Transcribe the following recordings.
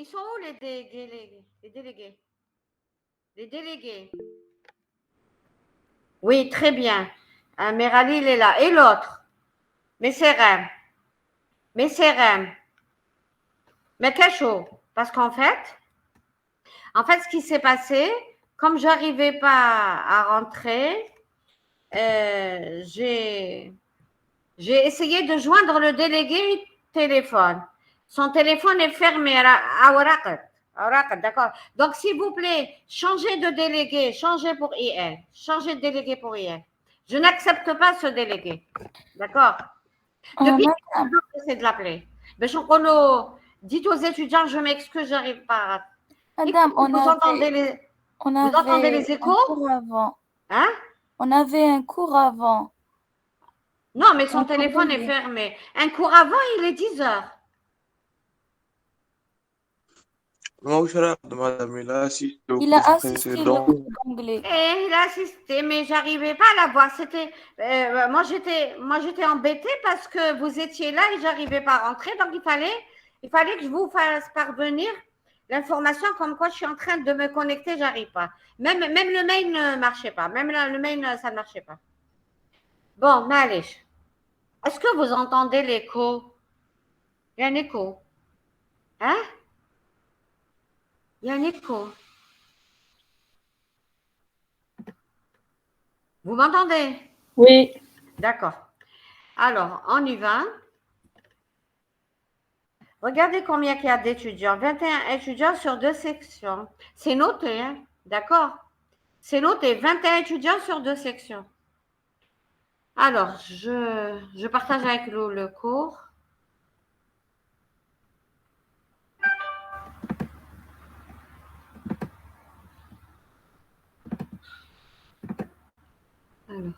Ils sont où les délégués? Les délégués? Les délégués. Oui, très bien. Merali, il est là. Et l'autre? Messerem. Messerem. Mais quel chaud. Parce qu'en fait, ce qui s'est passé, comme je n'arrivais pas à rentrer, j'ai essayé de joindre le délégué téléphone. Son téléphone est fermé à Ouaraqat, d'accord. Donc, s'il vous plaît, changez de délégué, changez pour IL, changez de délégué pour IL. Je n'accepte pas ce délégué, d'accord. Depuis madame. j'essaie de l'appeler. Mais dites aux étudiants, je m'excuse, j'arrive pas. Madame, Vous entendez les échos? Un cours avant. Hein? On avait un cours avant. Non, mais son téléphone est fermé. Un cours avant, il est 10 heures. Madame, il a assisté le cours d'anglais. Et il a assisté, mais j'arrivais pas à la voir. C'était, moi j'étais embêtée parce que vous étiez là et j'arrivais pas à rentrer. Donc il fallait que je vous fasse parvenir l'information comme quoi je suis en train de me connecter, j'arrive pas. Même le mail ne marchait pas. Même le mail, ça ne marchait pas. Bon, mais allez. Est-ce que vous entendez l'écho? Il y a un écho. Hein? Il y a un écho. Vous m'entendez? Oui. D'accord. Alors, on y va. Regardez combien il y a d'étudiants. 21 étudiants sur 2 sections. C'est noté, hein? D'accord? C'est noté. 21 étudiants sur 2 sections. Alors, je partage avec vous le cours. Alors.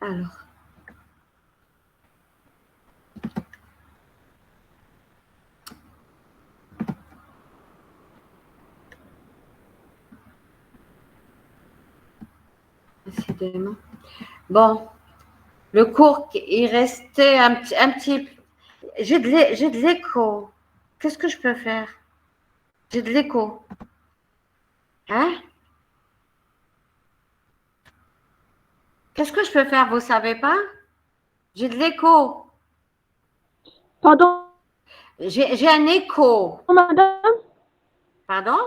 Alors. Décidément. Bon, le cours, il restait un petit. J'ai de l'écho. Qu'est-ce que je peux faire? J'ai de l'écho. Hein? Qu'est-ce que je peux faire? Vous ne savez pas? J'ai de l'écho. Pardon, J'ai un écho. madame? Pardon?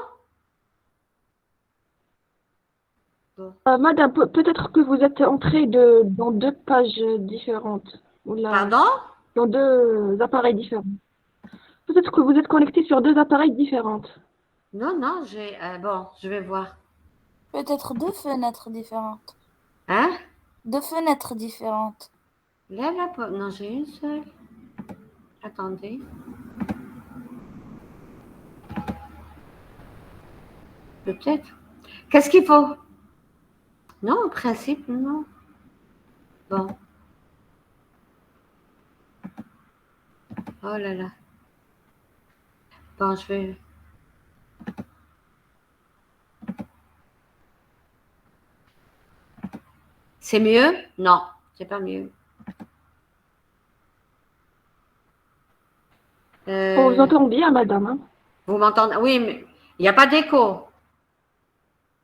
Madame, peut-être que vous êtes entrée dans 2 pages différentes. Pardon? Dans 2 appareils différents. Peut-être que vous êtes connecté sur 2 appareils différents. Non, j'ai. Bon, je vais voir. Peut-être 2 fenêtres différentes. Hein? 2 fenêtres différentes. Là, non, j'ai une seule. Attendez. Peut-être. Qu'est-ce qu'il faut? Non, en principe, non. Bon. Oh là là. Bon, je vais. C'est mieux? Non, c'est pas mieux. On vous entend bien, madame. Hein? Vous m'entendez? Oui, mais il n'y a pas d'écho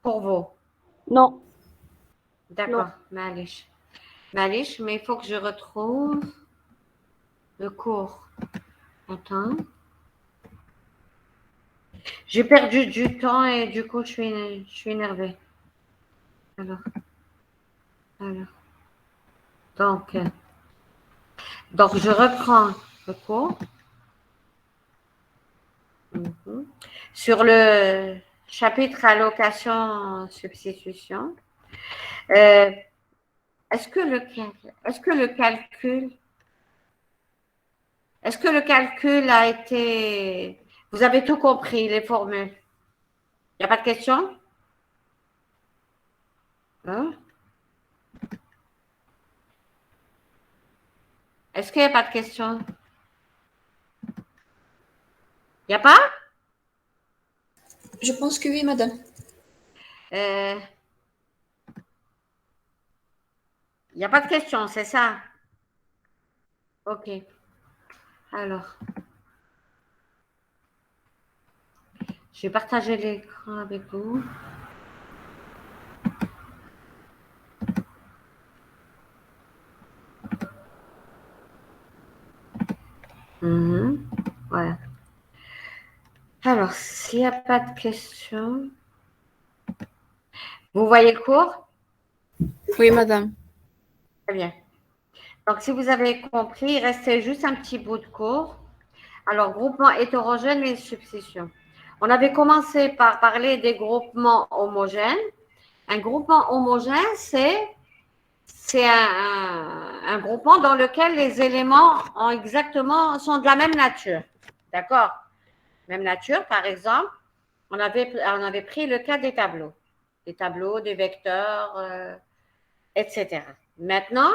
pour vous. Non. D'accord, Malish. Malish, mais il faut que je retrouve le cours. Attends. J'ai perdu du temps et du coup, je suis énervée. Alors. Donc, je reprends le cours. Sur le chapitre allocation substitution. Est-ce que le calcul a été... Vous avez tout compris, les formules? Il n'y a pas de question? Hein? Est-ce qu'il n'y a pas de questions? Il n'y a pas? Je pense que oui, madame. Il n'y a pas de questions, c'est ça? Ok. Alors, je vais partager l'écran avec vous. Voilà. Alors, s'il n'y a pas de questions, vous voyez le cours? Oui, madame. Très bien. Donc, si vous avez compris, il restait juste un petit bout de cours. Alors, groupement hétérogène et substitution. On avait commencé par parler des groupements homogènes. Un groupement homogène, c'est un groupement dans lequel les éléments sont de la même nature. D'accord? Même nature, par exemple, on avait pris le cas des tableaux. Des tableaux, des vecteurs, etc. Maintenant,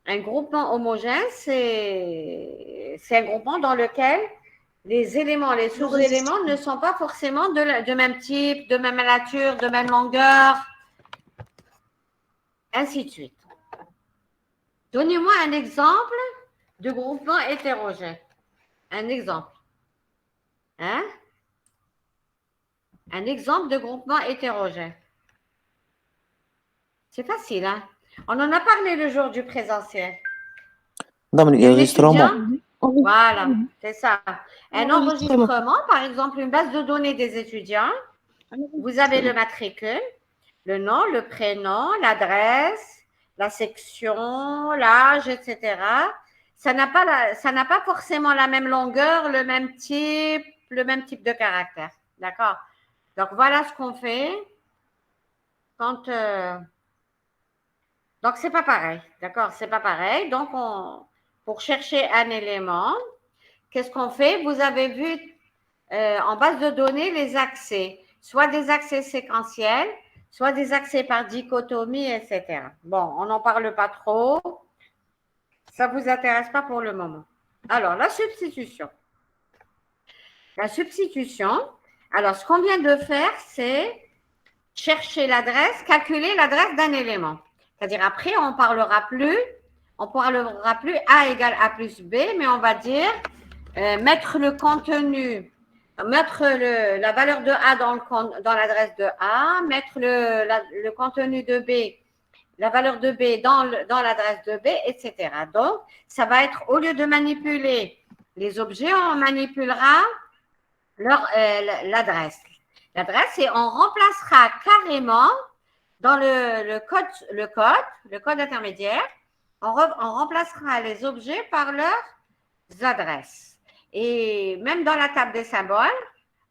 un groupement homogène, c'est un groupement dans lequel les éléments, les sous-éléments ne sont pas forcément de même type, de même nature, de même longueur, ainsi de suite. Donnez-moi un exemple de groupement hétérogène. Un exemple. Hein? Un exemple de groupement hétérogène. C'est facile, hein? On en a parlé le jour du présentiel. Madame, l'enregistrement. Voilà, c'est ça. Un enregistrement, par exemple, une base de données des étudiants. Vous avez le matricule, le nom, le prénom, l'adresse, la section, l'âge, etc. Ça n'a pas forcément la même longueur, le même type de caractère. D'accord? Donc, voilà ce qu'on fait quand. Donc, c'est pas pareil. D'accord? C'est pas pareil. Donc, pour chercher un élément, qu'est-ce qu'on fait? Vous avez vu en base de données les accès, soit des accès séquentiels, soit des accès par dichotomie, etc. Bon, on n'en parle pas trop. Ça ne vous intéresse pas pour le moment. Alors, la substitution. La substitution, alors ce qu'on vient de faire, c'est chercher l'adresse, calculer l'adresse d'un élément. C'est-à-dire, après, on ne parlera plus A égale A plus B, mais on va dire mettre le contenu, mettre la valeur de A dans l'adresse de A, mettre le contenu de B, la valeur de B dans l'adresse de B, etc. Donc, ça va être, au lieu de manipuler les objets, on manipulera l'adresse. L'adresse, et on remplacera carrément dans le code intermédiaire, on remplacera les objets par leurs adresses. Et même dans la table des symboles,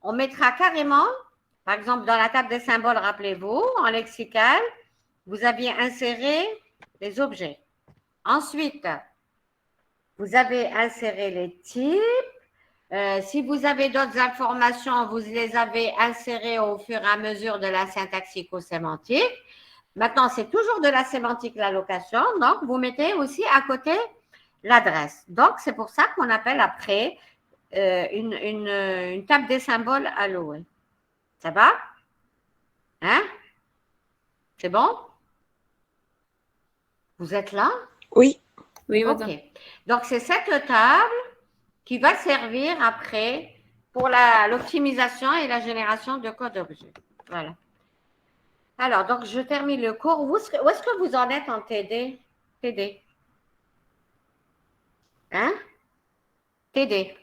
on mettra carrément, par exemple, dans la table des symboles, rappelez-vous, en lexical, vous aviez inséré les objets. Ensuite, vous avez inséré les types. Si vous avez d'autres informations, vous les avez insérées au fur et à mesure de la syntaxico-sémantique. Maintenant, c'est toujours de la sémantique l'allocation, donc vous mettez aussi à côté l'adresse. Donc, c'est pour ça qu'on appelle après une table des symboles allouée. Ça va? Hein? C'est bon? Vous êtes là? Oui. Oui, madame. Ok. Donc, c'est cette table qui va servir après pour l'optimisation et la génération de code objet. Voilà. Alors, donc, je termine le cours. Où est-ce que vous en êtes en TD? TD. Hein? TD.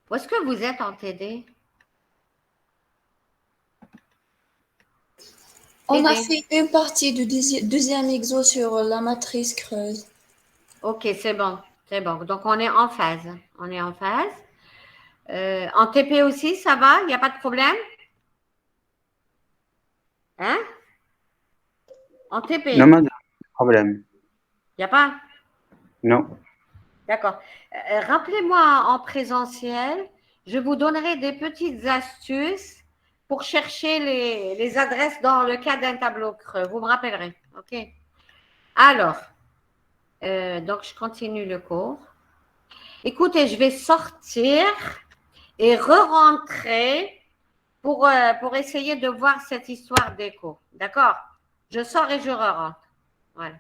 Où est-ce que vous êtes en TD? On a fait une partie du deuxième exo sur la matrice creuse. Ok, c'est bon. C'est bon. Donc, on est en phase. On est en phase. En TP aussi, ça va? Il n'y a pas de problème? Hein? En TP? Non, madame, problème. Il n'y a pas? Non. D'accord. Rappelez-moi en présentiel, je vous donnerai des petites astuces pour chercher les adresses dans le cas d'un tableau creux. Vous me rappellerez. OK? Alors, Donc, je continue le cours. Écoutez, je vais sortir et re-rentrer pour essayer de voir cette histoire d'écho. D'accord? Je sors et je re-rentre. Voilà.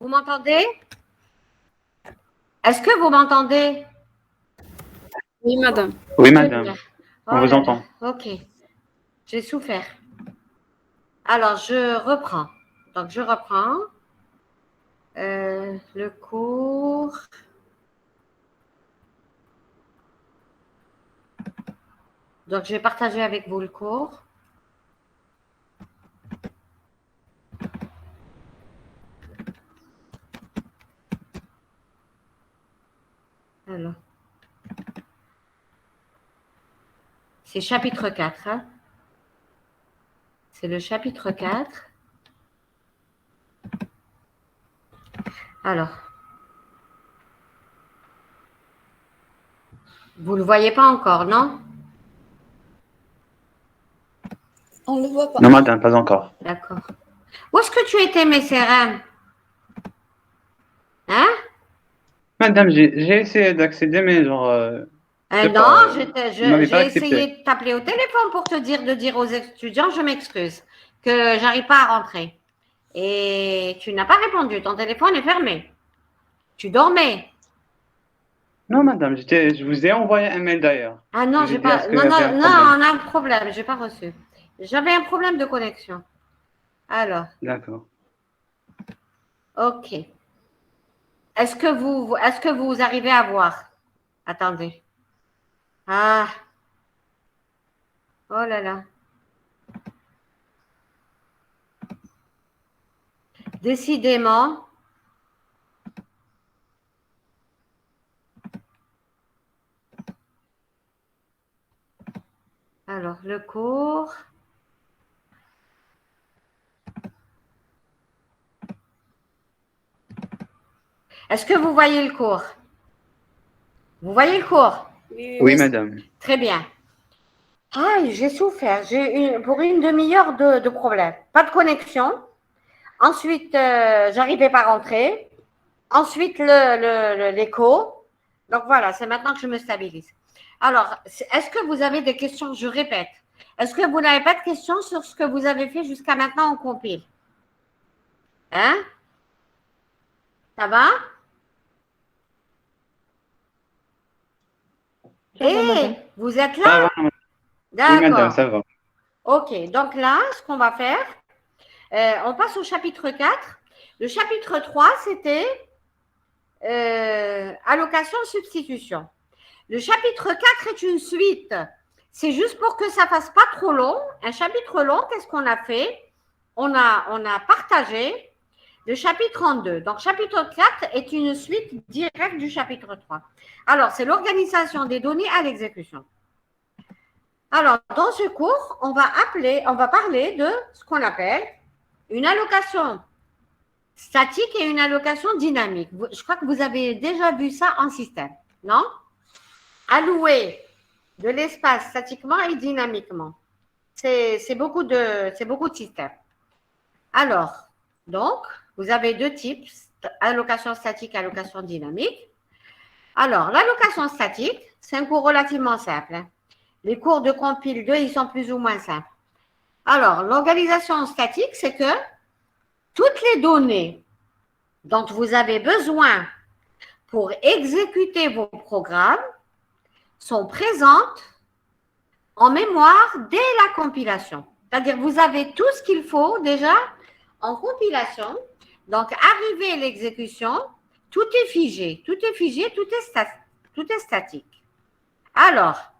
Vous m'entendez? Est-ce que vous m'entendez? Oui, madame. Oui, Très madame. bien. On Oh vous là entend. là. Ok. J'ai souffert. Alors, je reprends. Donc, je reprends le cours. Donc, je vais partager avec vous le cours. Alors, c'est chapitre 4. Hein? C'est le chapitre 4. Alors, vous ne le voyez pas encore, non? On ne le voit pas. Non, madame, pas encore. D'accord. Où est-ce que tu étais, mes CRM? Hein? Madame, j'ai essayé d'accéder, mais genre, je sais Non, pas, vous m'avez pas j'ai accepté. essayé de t'appeler au téléphone pour te dire de dire aux étudiants, je m'excuse, que j'arrive pas à rentrer. Et tu n'as pas répondu, ton téléphone est fermé. Tu dormais. Non, madame, je vous ai envoyé un mail d'ailleurs. Ah Je non, vous ai j'ai dit, est-ce pas. qu'il y Non, avait non, un non, problème? on a un problème, j'ai pas reçu. J'avais un problème de connexion. Alors, D'accord. ok. Est-ce que vous arrivez à voir? Attendez. Ah, oh là là. Décidément, alors le cours. Est-ce que vous voyez le cours? Vous voyez le cours? Oui, madame. Très bien. Ah, j'ai souffert. Pour une demi-heure de problème. Pas de connexion. Ensuite, j'arrivais pas à rentrer. Ensuite, l'écho. Donc voilà, c'est maintenant que je me stabilise. Alors, est-ce que vous avez des questions? Je répète. Est-ce que vous n'avez pas de questions sur ce que vous avez fait jusqu'à maintenant en compile? Hein? Ça va? Ça va, madame. Vous êtes Ça là? va, oui, madame, D'accord. ça va. Ok, donc là, ce qu'on va faire, on passe au chapitre 4. Le chapitre 3, c'était allocation-substitution. Le chapitre 4 est une suite. C'est juste pour que ça ne fasse pas trop long. Un chapitre long, qu'est-ce qu'on a fait? On a partagé le chapitre en deux. Donc, chapitre 4 est une suite directe du chapitre 3. Alors, c'est l'organisation des données à l'exécution. Alors, dans ce cours, on va parler de ce qu'on appelle une allocation statique et une allocation dynamique. Je crois que vous avez déjà vu ça en système, non? Allouer de l'espace statiquement et dynamiquement. C'est beaucoup de systèmes. Alors, donc, vous avez deux types, allocation statique et allocation dynamique. Alors, l'allocation statique, c'est un cours relativement simple. Hein. Les cours de compile 2, ils sont plus ou moins simples. Alors, l'organisation statique, c'est que toutes les données dont vous avez besoin pour exécuter vos programmes sont présentes en mémoire dès la compilation. C'est-à-dire vous avez tout ce qu'il faut déjà en compilation. Donc, arrivé à l'exécution, tout est figé, tout est statique. Alors,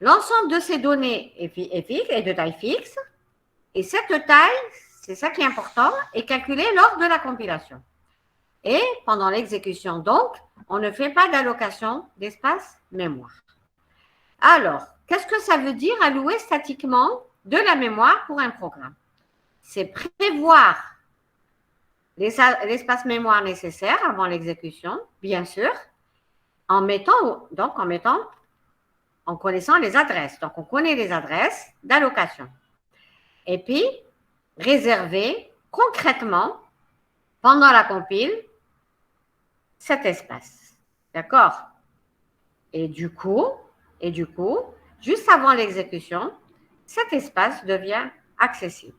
l'ensemble de ces données est de taille fixe et cette taille, c'est ça qui est important, est calculée lors de la compilation. Et pendant l'exécution, donc, on ne fait pas d'allocation d'espace mémoire. Alors, qu'est-ce que ça veut dire allouer statiquement de la mémoire pour un programme? C'est prévoir l'espace mémoire nécessaire avant l'exécution, bien sûr, en connaissant les adresses. Donc, on connaît les adresses d'allocation. Et puis, réserver concrètement, pendant la compile, cet espace. D'accord? Et du coup, juste avant l'exécution, cet espace devient accessible.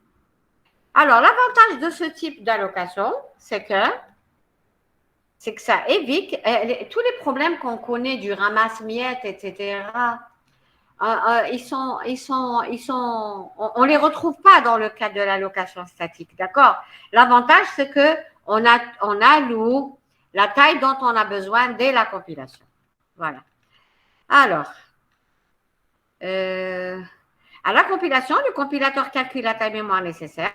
Alors, l'avantage de ce type d'allocation, c'est que ça évite tous les problèmes qu'on connaît du ramasse-miettes, etc. On ne les retrouve pas dans le cadre de l'allocation statique, d'accord? L'avantage, c'est qu'on alloue la taille dont on a besoin dès la compilation. Voilà. Alors, à la compilation, le compilateur calcule la taille mémoire nécessaire.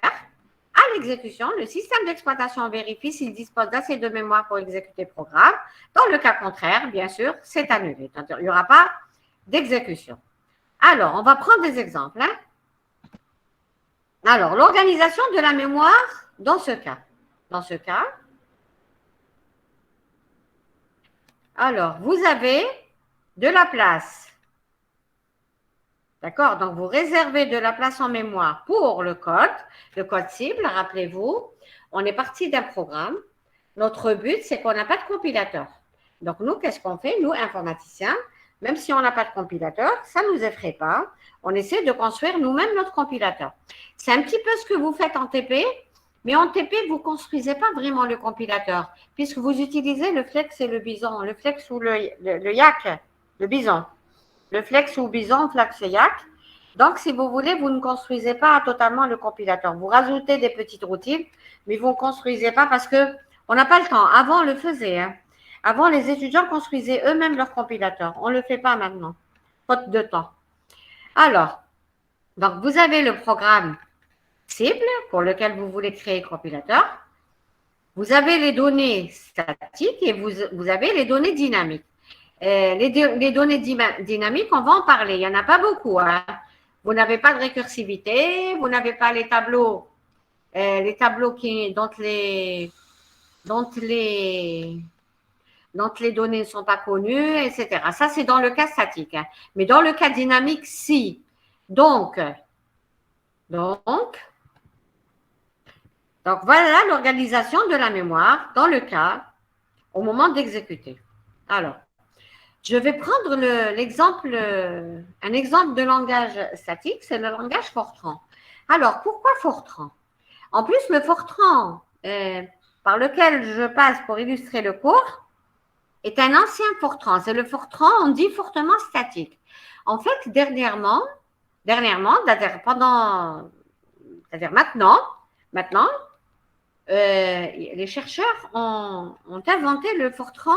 À l'exécution, le système d'exploitation vérifie s'il dispose d'assez de mémoire pour exécuter le programme. Dans le cas contraire, bien sûr, c'est annulé. Il n'y aura pas d'exécution. Alors, on va prendre des exemples. Hein. Alors, l'organisation de la mémoire dans ce cas. Alors, vous avez de la place. D'accord? Donc, vous réservez de la place en mémoire pour le code cible, rappelez-vous. On est parti d'un programme. Notre but, c'est qu'on n'a pas de compilateur. Donc, nous, qu'est-ce qu'on fait? Nous, informaticiens, même si on n'a pas de compilateur, ça ne nous effraie pas. On essaie de construire nous-mêmes notre compilateur. C'est un petit peu ce que vous faites en TP, mais en TP, vous ne construisez pas vraiment le compilateur, puisque vous utilisez le flex et le bison, le flex ou le yak, le bison. Le flex ou bison, flex et yak. Donc, si vous voulez, vous ne construisez pas totalement le compilateur. Vous rajoutez des petites routines, mais vous ne construisez pas parce qu'on n'a pas le temps. Avant, on le faisait. Hein. Avant, les étudiants construisaient eux-mêmes leur compilateur. On ne le fait pas maintenant, faute de temps. Alors, donc vous avez le programme cible pour lequel vous voulez créer le compilateur. Vous avez les données statiques et vous avez les données dynamiques. Les données dynamiques, on va en parler. Il n'y en a pas beaucoup. Hein. Vous n'avez pas de récursivité, vous n'avez pas les tableaux dont les données ne sont pas connues, etc. Ça, c'est dans le cas statique. Hein. Mais dans le cas dynamique, si. Donc, voilà l'organisation de la mémoire dans le cas au moment d'exécuter. Alors, je vais prendre un exemple de langage statique, c'est le langage Fortran. Alors, pourquoi Fortran? En plus, le Fortran par lequel je passe pour illustrer le cours, est un ancien Fortran. C'est le Fortran, on dit fortement statique. En fait, dernièrement, c'est-à-dire maintenant, les chercheurs ont inventé le Fortran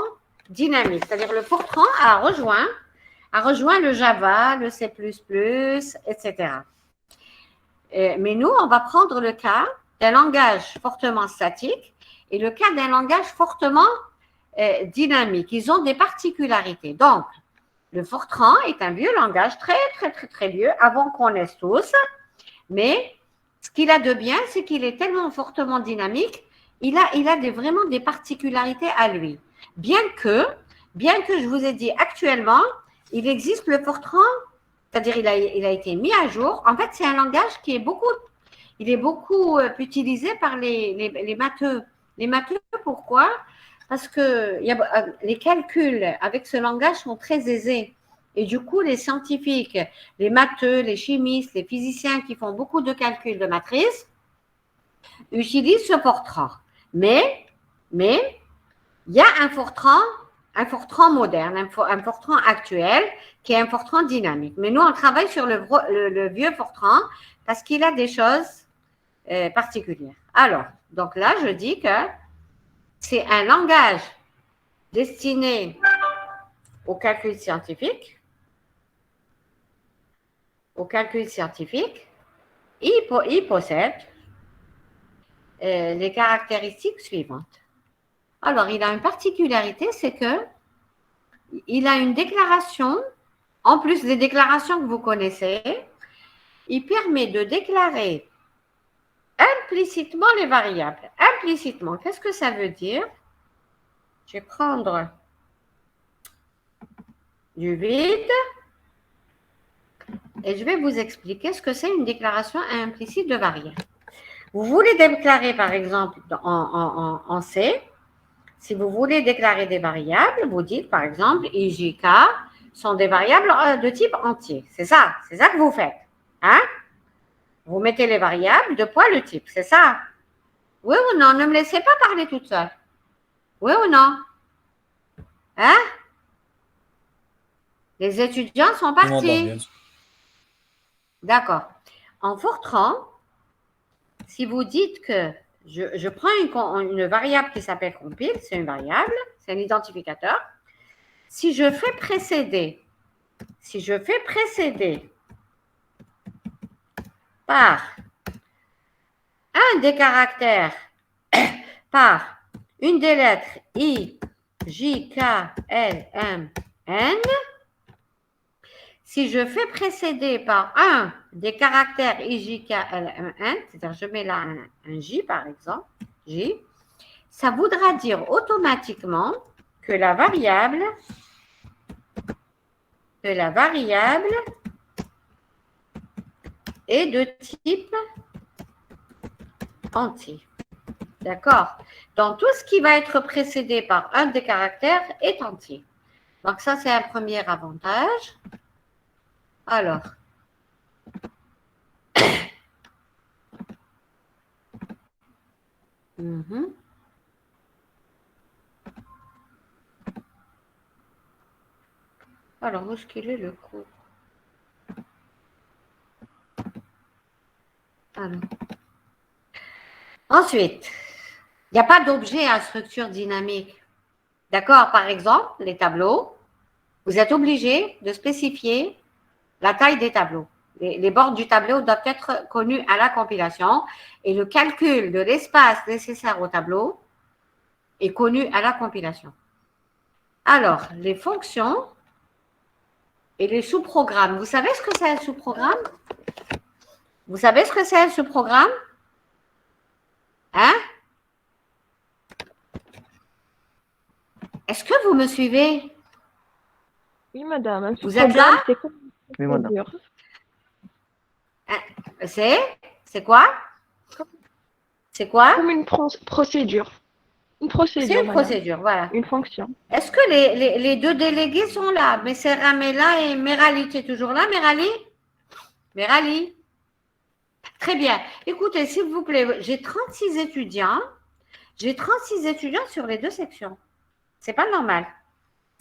dynamique. C'est-à-dire le Fortran a rejoint le Java, le C++, etc. Mais nous, on va prendre le cas d'un langage fortement statique et le cas d'un langage fortement dynamique. Ils ont des particularités. Donc, le Fortran est un vieux langage, très vieux, avant qu'on naisse tous. Mais ce qu'il a de bien, c'est qu'il est tellement fortement dynamique, il a vraiment des particularités à lui. Bien que je vous ai dit actuellement, il existe le Fortran, c'est-à-dire il a été mis à jour. En fait, c'est un langage qui est beaucoup utilisé par les matheux. Les matheux, pourquoi? Parce que les calculs avec ce langage sont très aisés. Et du coup, les scientifiques, les matheux, les chimistes, les physiciens qui font beaucoup de calculs de matrices utilisent ce Fortran. Mais il y a un Fortran moderne, un Fortran actuel qui est un Fortran dynamique. Mais nous, on travaille sur le vieux Fortran parce qu'il a des choses particulières. Alors, donc là, je dis que c'est un langage destiné au calcul scientifique. Il possède les caractéristiques suivantes. Alors, il a une particularité, c'est que il a une déclaration, en plus des déclarations que vous connaissez, il permet de déclarer implicitement les variables. Implicitement, qu'est-ce que ça veut dire? Je vais prendre du vide et je vais vous expliquer ce que c'est une déclaration implicite de variable. Vous voulez déclarer, par exemple, en C, si vous voulez déclarer des variables, vous dites, par exemple, I, J, K sont des variables de type entier. C'est ça que vous faites. Hein? Vous mettez les variables de poids le type, c'est ça? Oui ou non? Ne me laissez pas parler toute seule. Oui ou non? Hein? Les étudiants sont partis. D'accord. En Fortran, si vous dites que je prends une variable qui s'appelle compile, c'est une variable, c'est un identificateur. Si je fais précéder par un des caractères, par une des lettres I, J, K, L, M, N, si je fais précéder par un des caractères I, J, K, L, M, N, c'est-à-dire je mets là un J par exemple, J, ça voudra dire automatiquement que la variable est de type entier. D'accord? Donc, tout ce qui va être précédé par un des caractères est entier. Donc, ça, c'est un premier avantage. Alors, alors, où est-ce qu'il est le cours? Alors. Ensuite, il n'y a pas d'objet à structure dynamique. D'accord? Par exemple, les tableaux, vous êtes obligé de spécifier la taille des tableaux. Les bords du tableau doivent être connus à la compilation et le calcul de l'espace nécessaire au tableau est connu à la compilation. Alors, les fonctions et les sous-programmes. Vous savez ce que c'est un sous-programme? Vous savez ce que c'est un sous-programme? Hein? Est-ce que vous me suivez? Oui, madame. Vous êtes là? Oui, madame. C'est quoi? C'est quoi? Comme une procédure. Une procédure. C'est une madame. procédure, voilà. Une fonction. Est-ce que les deux délégués sont là? Messer Ramela et Merali, tu es toujours là, Merali? Merali? Très bien. Écoutez, s'il vous plaît, j'ai 36 étudiants. J'ai 36 étudiants sur les deux sections. C'est pas normal.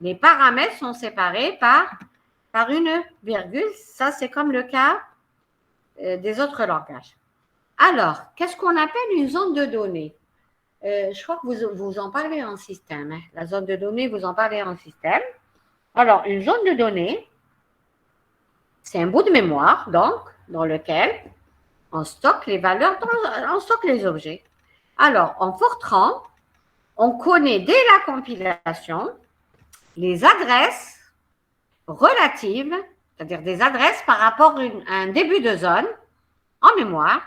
Les paramètres sont séparés par une virgule. Ça, c'est comme le cas des autres langages. Alors, qu'est-ce qu'on appelle une zone de données? Je crois que vous en parlez en système. Hein. La zone de données, vous en parlez en système. Alors, une zone de données, c'est un bout de mémoire, donc, dans lequel on stocke les valeurs, on stocke les objets. Alors, en Fortran, on connaît dès la compilation les adresses relatives, c'est-à-dire des adresses par rapport à un début de zone en mémoire,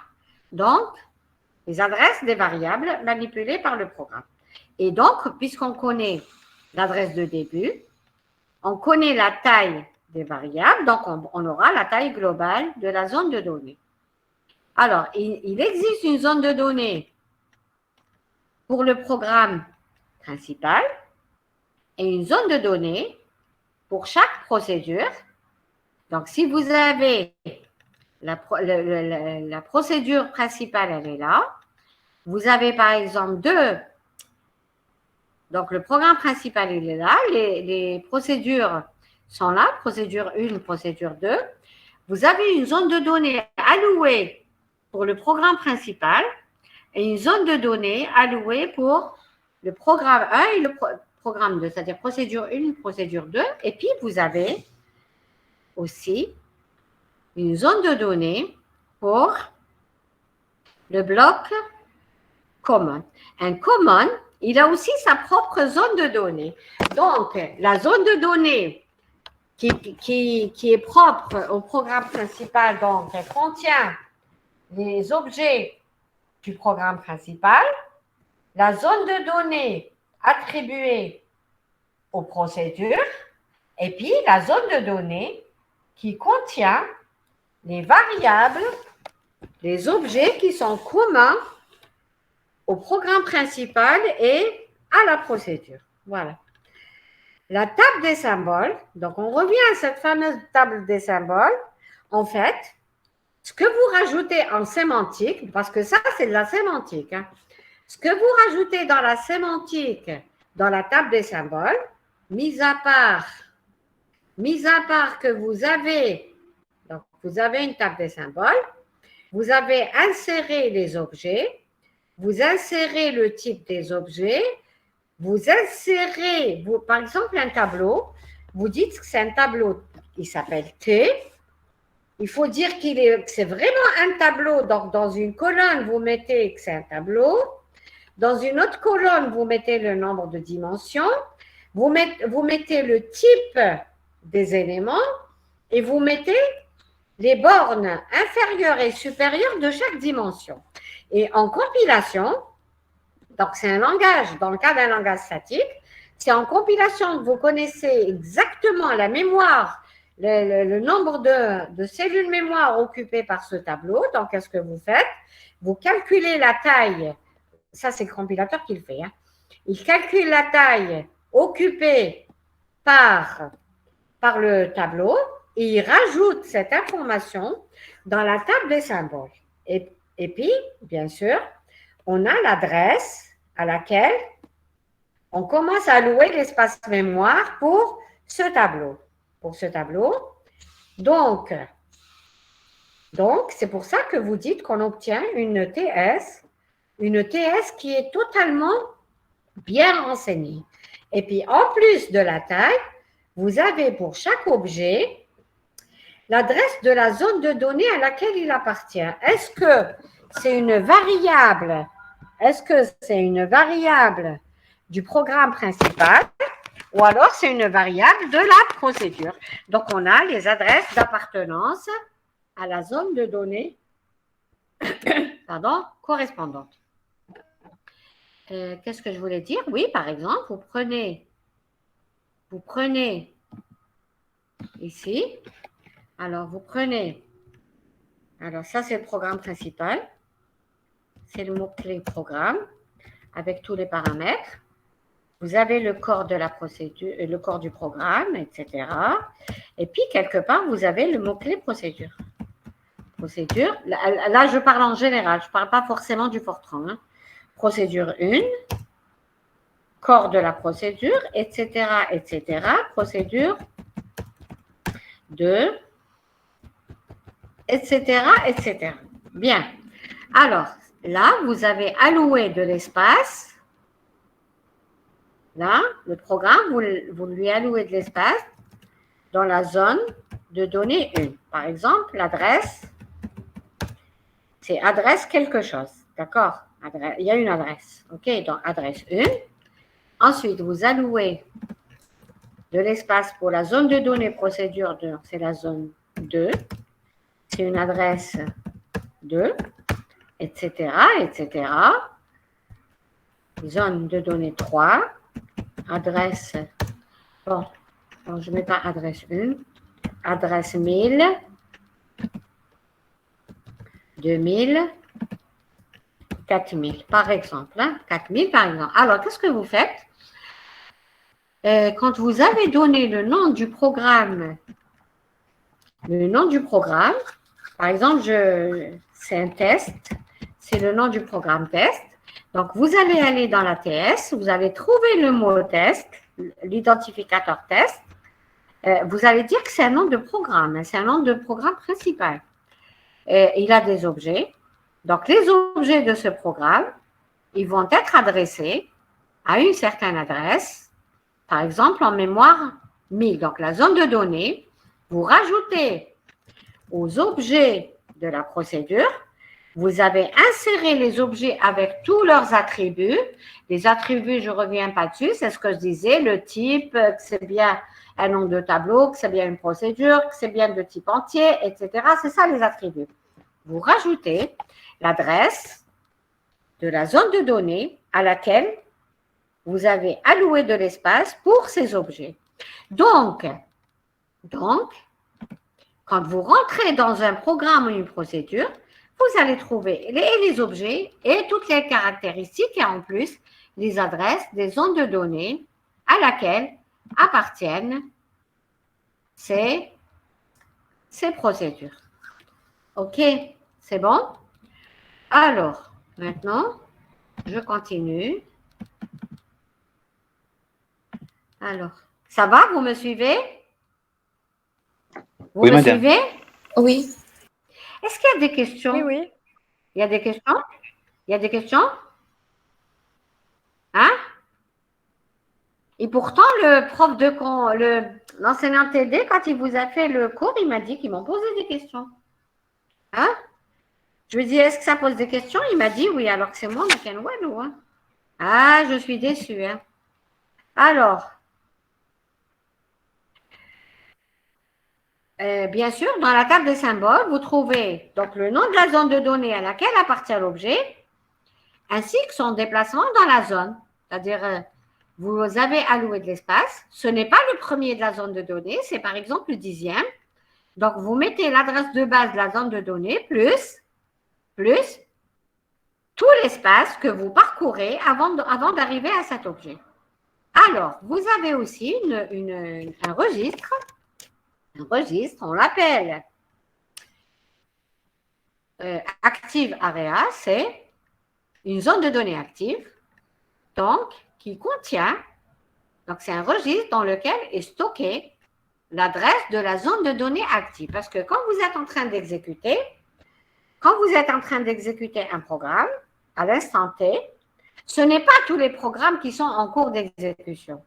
donc les adresses des variables manipulées par le programme. Et donc, puisqu'on connaît l'adresse de début, on connaît la taille des variables, donc on aura la taille globale de la zone de données. Alors, il existe une zone de données pour le programme principal et une zone de données pour chaque procédure. Donc, si vous avez la procédure principale, elle est là. Vous avez par exemple donc le programme principal, il est là. Les procédures sont là, procédure 1, procédure 2. Vous avez une zone de données allouée pour le programme principal et une zone de données allouée pour le programme 1 et le programme 2, c'est-à-dire procédure 1, procédure 2. Et puis, vous avez aussi une zone de données pour le bloc common. Un common, il a aussi sa propre zone de données. Donc, la zone de données qui est propre au programme principal, donc elle contient les objets du programme principal, la zone de données attribuée aux procédures, et puis la zone de données qui contient les variables, les objets qui sont communs au programme principal et à la procédure. Voilà. La table des symboles, donc on revient à cette fameuse table des symboles. En fait, ce que vous rajoutez en sémantique, parce que ça, c'est de la sémantique, hein, ce que vous rajoutez dans la sémantique, dans la table des symboles, mis à part que vous avez une table des symboles, vous avez inséré les objets, vous insérez le type des objets, vous insérez, par exemple, un tableau, vous dites que c'est un tableau, il s'appelle T. Il faut dire que c'est vraiment un tableau. Donc, dans une colonne, vous mettez que c'est un tableau. Dans une autre colonne, vous mettez le nombre de dimensions. Vous mettez le type des éléments et vous mettez les bornes inférieures et supérieures de chaque dimension. Et en compilation, donc c'est un langage, dans le cas d'un langage statique, c'est en compilation que vous connaissez exactement la mémoire, le nombre de cellules mémoire occupées par ce tableau. Donc, qu'est-ce que vous faites? Vous calculez la taille, ça c'est le compilateur qui le fait, hein. Il calcule la taille occupée par le tableau et il rajoute cette information dans la table des symboles. Et puis, bien sûr, on a l'adresse à laquelle on commence à allouer l'espace mémoire pour ce tableau. Donc, c'est pour ça que vous dites qu'on obtient une TS qui est totalement bien renseignée. Et puis, en plus de la taille, vous avez pour chaque objet l'adresse de la zone de données à laquelle il appartient. Est-ce que c'est une variable? Est-ce que c'est une variable du programme principal ou alors c'est une variable de la procédure? Donc, on a les adresses d'appartenance à la zone de données correspondante. Qu'est-ce que je voulais dire? Oui, par exemple, vous prenez ici, alors ça c'est le programme principal, c'est le mot-clé programme avec tous les paramètres. Vous avez le corps de la procédure, le corps du programme, etc. Et puis, quelque part, vous avez le mot-clé procédure. Procédure, là, je parle en général, je ne parle pas forcément du Fortran. Hein. Procédure 1, corps de la procédure, etc., etc., procédure de, etc., etc. Bien. Alors, là, vous avez alloué de l'espace. Là, le programme, vous lui allouez de l'espace dans la zone de données 1. Par exemple, l'adresse, c'est adresse quelque chose. D'accord? Il y a une adresse. OK? Donc, adresse 1. Ensuite, vous allouez de l'espace pour la zone de données procédure 2. C'est la zone 2. C'est une adresse 2, etc., etc. Zone de données 3. Adresse, bon, je ne mets pas adresse 1. Adresse 1000, 2000, 4000, par exemple. 4000, par exemple. Alors, qu'est-ce que vous faites? Quand vous avez donné le nom du programme, par exemple, c'est un test, c'est le nom du programme test. Donc, vous allez aller dans la TS, vous allez trouver le mot test, l'identificateur test. Vous allez dire que c'est un nom de programme, c'est un nom de programme principal. Il a des objets. Donc, les objets de ce programme, ils vont être adressés à une certaine adresse, par exemple en mémoire 1000. Donc, la zone de données, vous rajoutez aux objets de la procédure. Vous avez inséré les objets avec tous leurs attributs. Les attributs, je ne reviens pas dessus, c'est ce que je disais, le type, que c'est bien un nom de tableau, que c'est bien une procédure, que c'est bien de type entier, etc. C'est ça les attributs. Vous rajoutez l'adresse de la zone de données à laquelle vous avez alloué de l'espace pour ces objets. Donc, quand vous rentrez dans un programme ou une procédure, vous allez trouver les objets et toutes les caractéristiques et en plus les adresses des zones de données à laquelle appartiennent ces procédures. OK, c'est bon? Alors, maintenant, je continue. Alors, ça va? Vous me suivez? Vous Oui, me madame. suivez? Oui. Est-ce qu'il y a des questions? Oui, oui. Il y a des questions? Il y a des questions? Hein? Et pourtant, le prof de l'enseignant TD, quand il vous a fait le cours, il m'a dit qu'ils m'ont posé des questions. Hein? Je lui ai dit, est-ce que ça pose des questions? Il m'a dit oui, alors que c'est moi, Makenwano. Hein? Ah, je suis déçue. Hein? Alors, bien sûr, dans la table des symboles, vous trouvez donc le nom de la zone de données à laquelle appartient l'objet, ainsi que son déplacement dans la zone. C'est-à-dire, vous avez alloué de l'espace. Ce n'est pas le premier de la zone de données, c'est par exemple le 10e. Donc, vous mettez l'adresse de base de la zone de données plus tout l'espace que vous parcourez avant d'arriver à cet objet. Alors, vous avez aussi un registre. Un registre, on l'appelle Active Area, c'est une zone de données active, donc qui contient, donc c'est un registre dans lequel est stocké l'adresse de la zone de données active. Parce que quand vous êtes en train d'exécuter un programme, à l'instant T, ce n'est pas tous les programmes qui sont en cours d'exécution.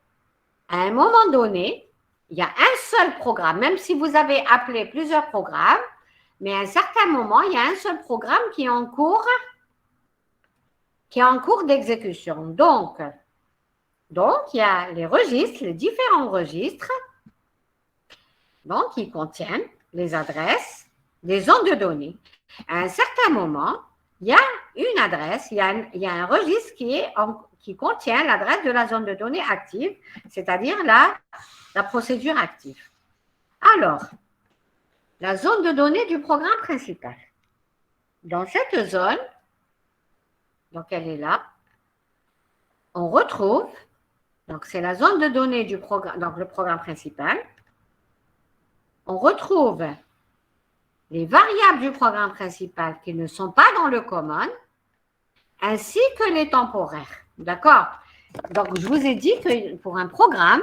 À un moment donné, il y a un seul programme, même si vous avez appelé plusieurs programmes, mais à un certain moment, il y a un seul programme qui est en cours d'exécution. Donc, il y a les registres, les différents registres, donc qui contiennent les adresses des zones de données. À un certain moment, il y a une adresse, il y a un registre qui contient l'adresse de la zone de données active, c'est-à-dire la procédure active. Alors, la zone de données du programme principal. Dans cette zone, donc elle est là, on retrouve, donc c'est la zone de données du programme, donc le programme principal, on retrouve les variables du programme principal qui ne sont pas dans le common, ainsi que les temporaires. D'accord? Donc, je vous ai dit que pour un programme,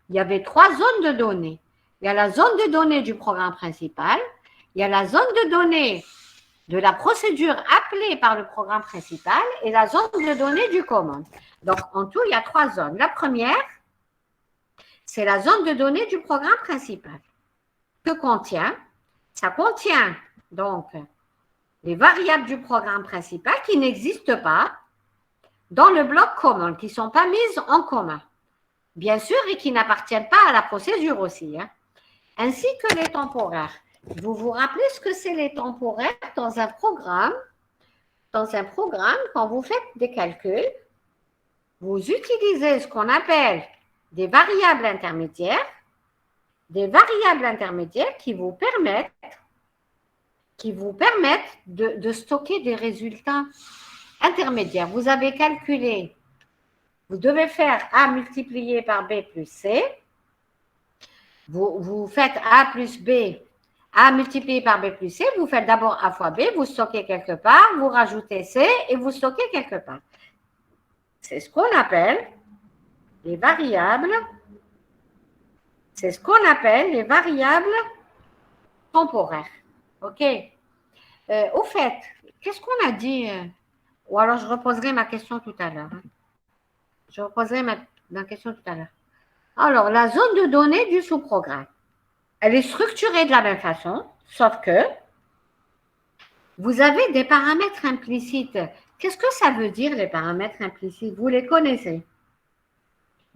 il y avait 3 zones de données. Il y a la zone de données du programme principal, il y a la zone de données de la procédure appelée par le programme principal et la zone de données du commande. Donc, en tout, il y a 3 zones. La première, c'est la zone de données du programme principal. Que contient? Ça contient donc les variables du programme principal qui n'existent pas dans le bloc commande, qui ne sont pas mises en commun, bien sûr, et qui n'appartiennent pas à la procédure aussi, hein, ainsi que les temporaires. Vous vous rappelez ce que c'est les temporaires dans un programme? Dans un programme, quand vous faites des calculs, vous utilisez ce qu'on appelle des variables intermédiaires qui vous permettent de stocker des résultats intermédiaires. Vous avez calculé, vous devez faire A multiplié par B plus C. Vous faites A plus B, A multiplié par B plus C. Vous faites d'abord A fois B, vous stockez quelque part, vous rajoutez C et vous stockez quelque part. C'est ce qu'on appelle les variables. C'est ce qu'on appelle les variables temporaires. OK? Au fait, qu'est-ce qu'on a dit? Ou alors je reposerai ma question tout à l'heure. Je reposerai ma question tout à l'heure. Alors, la zone de données du sous-programme, elle est structurée de la même façon, sauf que vous avez des paramètres implicites. Qu'est-ce que ça veut dire, les paramètres implicites? Vous les connaissez.